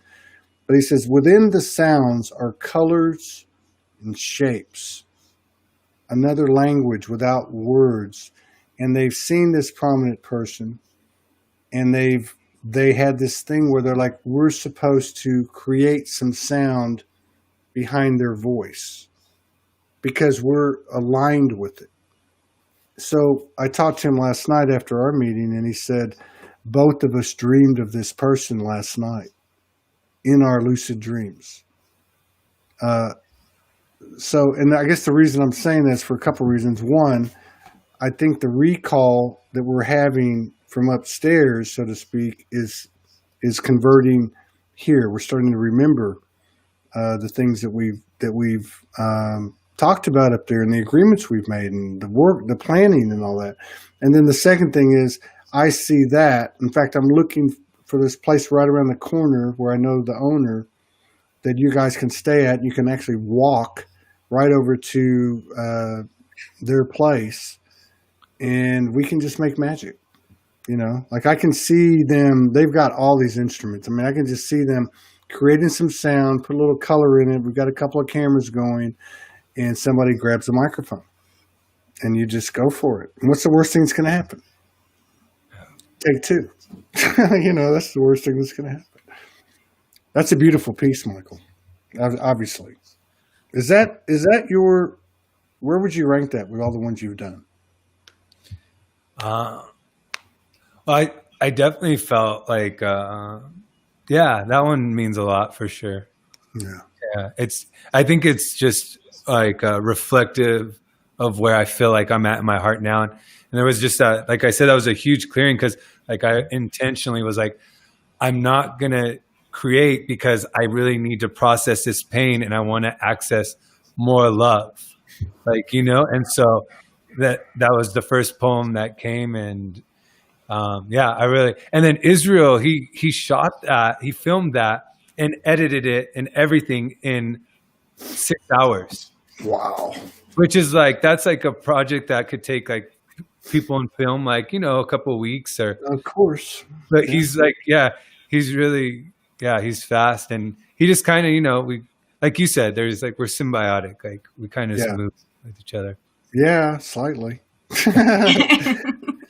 But he says, within the sounds are colors and shapes, another language without words. And they've seen this prominent person, and they had this thing where they're like, we're supposed to create some sound behind their voice because we're aligned with it. So I talked to him last night after our meeting, and he said both of us dreamed of this person last night in our lucid dreams. So, and I guess the reason I'm saying this for a couple of reasons. One, I think the recall that we're having from upstairs, so to speak, is converting here. We're starting to remember the things that we've talked about up there, and the agreements we've made, and the work, the planning, and all that. And then the second thing is, I see that. In fact, I'm looking for this place right around the corner where I know the owner that you guys can stay at. You can actually walk right over to their place, and we can just make magic. You know, like I can see them. They've got all these instruments. I mean, I can just see them creating some sound, put a little color in it. We've got a couple of cameras going, and somebody grabs a microphone, and you just go for it. And what's the worst thing that's going to happen? Take two. You know, that's the worst thing that's going to happen. That's a beautiful piece, Michael. Obviously, is that your? Where would you rank that with all the ones you've done? Well, I definitely felt like, yeah, that one means a lot for sure. Yeah. I think it's just like reflective of where I feel like I'm at in my heart now. And there was just that, like I said, that was a huge clearing, because like I intentionally was like, I'm not going to create because I really need to process this pain, and I want to access more love, like, you know? And so that was the first poem that came. And yeah, and then Israel, he shot that, he filmed that and edited it and everything in 6 hours. Wow. Which is like, that's like a project that could take like people in film, like, you know, a couple of weeks or. Of course. But yeah. He's like, yeah, he's really, yeah, he's fast. And he just kind of, you know, we, like you said, there's like, we're symbiotic. Like we kind of move with each other. Yeah, slightly.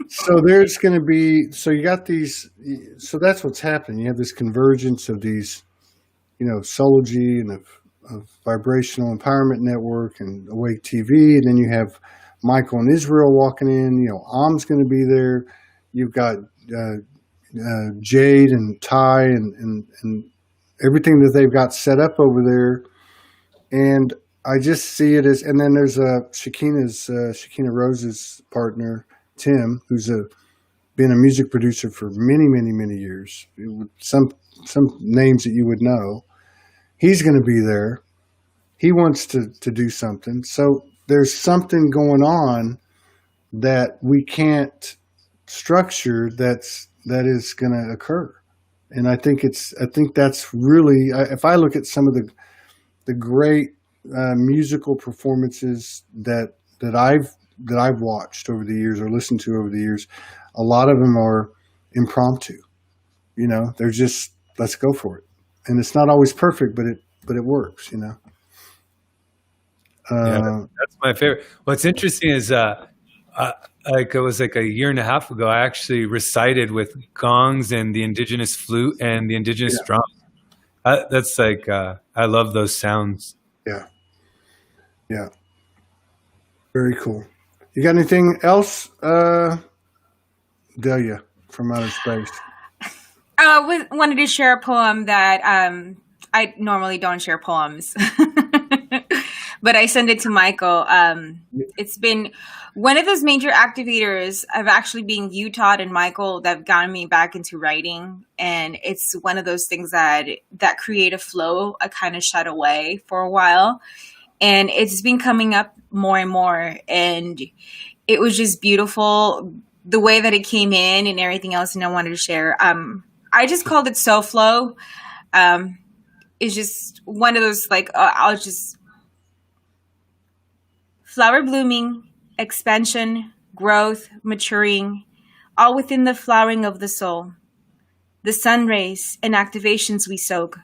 So there's going to be, so you got these, so that's what's happening. You have this convergence of these Soulogy and a Vibrational Empowerment Network and Awake TV. And then you have Michael and Israel walking in. Am's going to be there. You've got Jade and Ty and everything that they've got set up over there. And I just see it as, and then there's Shekinah Rose's partner, Tim, who's been a music producer for many, many, many years. Some names that you would know. He's going to be there. He wants to do something. So there's something going on that we can't structure that is going to occur. And I think that's really, if I look at some of the great musical performances that I've watched over the years or listened to over the years, a lot of them are impromptu. They're just, let's go for it. And it's not always perfect, but it works, Yeah, that's my favorite. What's interesting is, it was like a year and a half ago, I actually recited with gongs and the indigenous flute and the indigenous drum. That's like, I love those sounds. Yeah. Yeah. Very cool. You got anything else, Delia, from outer space? I wanted to share a poem that I normally don't share poems, but I send it to Michael. It's been one of those major activators of actually being you, Todd, and Michael that have gotten me back into writing. And it's one of those things that creative flow I kind of shut away for a while. And it's been coming up more and more. And it was just beautiful, the way that it came in and everything else. And I wanted to share. I just called it So Flow. It's just one of those, I'll just... Flower blooming, expansion, growth, maturing, all within the flowering of the soul. The sun rays and activations we soak.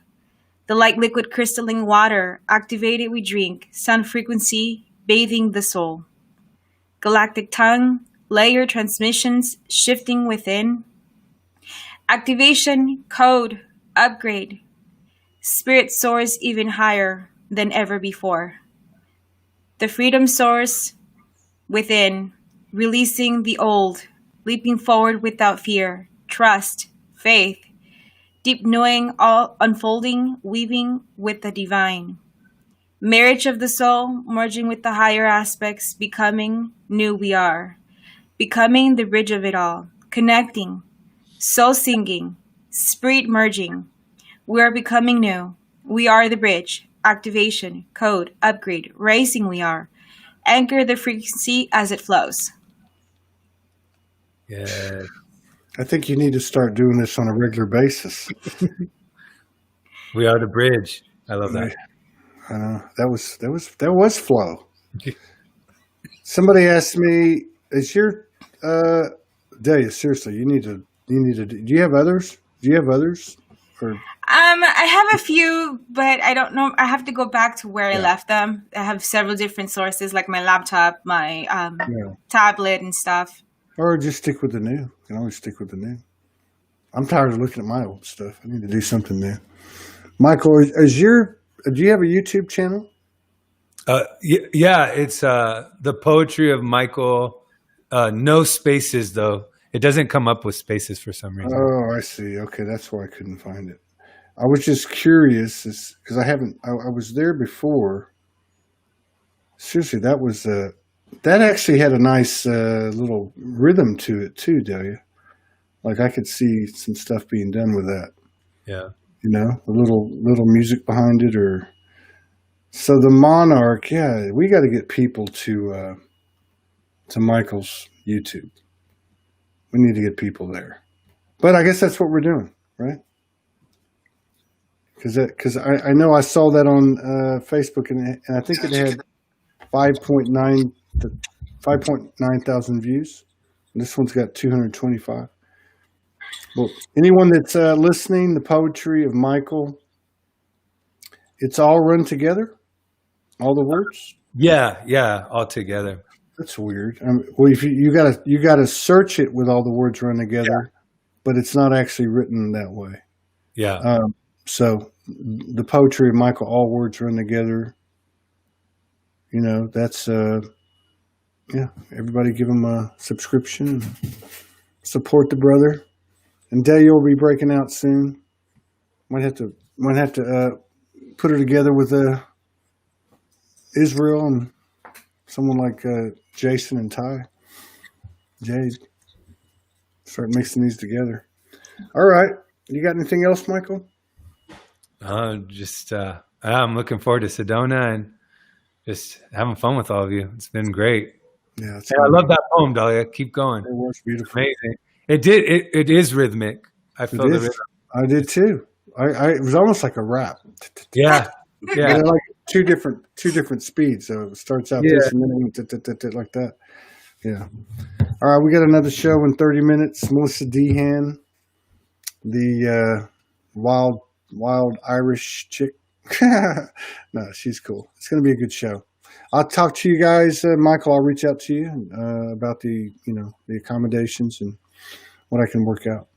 The light liquid crystalline water, activated we drink, sun frequency, bathing the soul. Galactic tongue, layer transmissions, shifting within. Activation, code, upgrade. Spirit soars even higher than ever before. The freedom source within, releasing the old, leaping forward without fear, trust, faith, deep knowing, all unfolding, weaving with the divine. Marriage of the soul, merging with the higher aspects, becoming new we are. Becoming the bridge of it all, connecting, soul singing, spirit merging. We are becoming new. We are the bridge. Activation, code, upgrade, raising we are. Anchor the frequency as it flows. Yeah. I think you need to start doing this on a regular basis. We are the bridge. I love that. I know. That was flow. Somebody asked me, is your Delia, seriously, you need to do you have others? Or I have a few, but I don't know. I have to go back to where I left them. I have several different sources, like my laptop, my tablet, and stuff. Or just stick with the new. You can always stick with the new. I'm tired of looking at my old stuff. I need to do something new. Michael, do you have a YouTube channel? Yeah, it's the poetry of Michael. No spaces though. It doesn't come up with spaces for some reason. Oh, I see. Okay, that's why I couldn't find it. I was just curious because I was there before. Seriously, that actually had a nice little rhythm to it too, Delia. Like I could see some stuff being done with that. Yeah. A little music behind it, or so the Monarch. Yeah, we got to get people to Michael's YouTube. We need to get people there, but I guess that's what we're doing, right? Because I know I saw that on Facebook, and I think it had 5.9 thousand views. And this one's got 225. Well, anyone that's listening, the poetry of Michael, it's all run together, all the words. Yeah, all together. That's weird. Well, if you gotta search it with all the words run together, but it's not actually written that way. Yeah. So the poetry of Michael, all words run together. You know, that's everybody give him a subscription. Support the brother. And Delia will be breaking out soon. Might have to put her together with Israel and someone like Jason and Ty. Jade. Start mixing these together. All right. You got anything else, Michael? I'm looking forward to Sedona and just having fun with all of you. It's been great. Yeah, I love that poem, Delia. Keep going. It was beautiful. Amazing. It is rhythmic. I feel the rhythm. I did too. It was almost like a rap. Yeah. Yeah. Like two different speeds. So it starts out this and then like that. Yeah. All right, we got another show in 30 minutes. Melissa Dehan, the wild Irish chick. No, she's cool. It's going to be a good show. I'll talk to you guys, Michael. I'll reach out to you about the accommodations and what I can work out.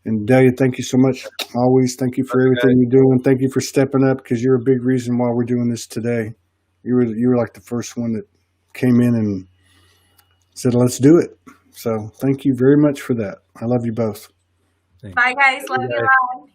And Delia, thank you so much. Always thank you for everything you're doing. Thank you for stepping up because you're a big reason why we're doing this today. You were like the first one that came in and said, "Let's do it." So thank you very much for that. I love you both. Thanks. Bye, guys. Love you all.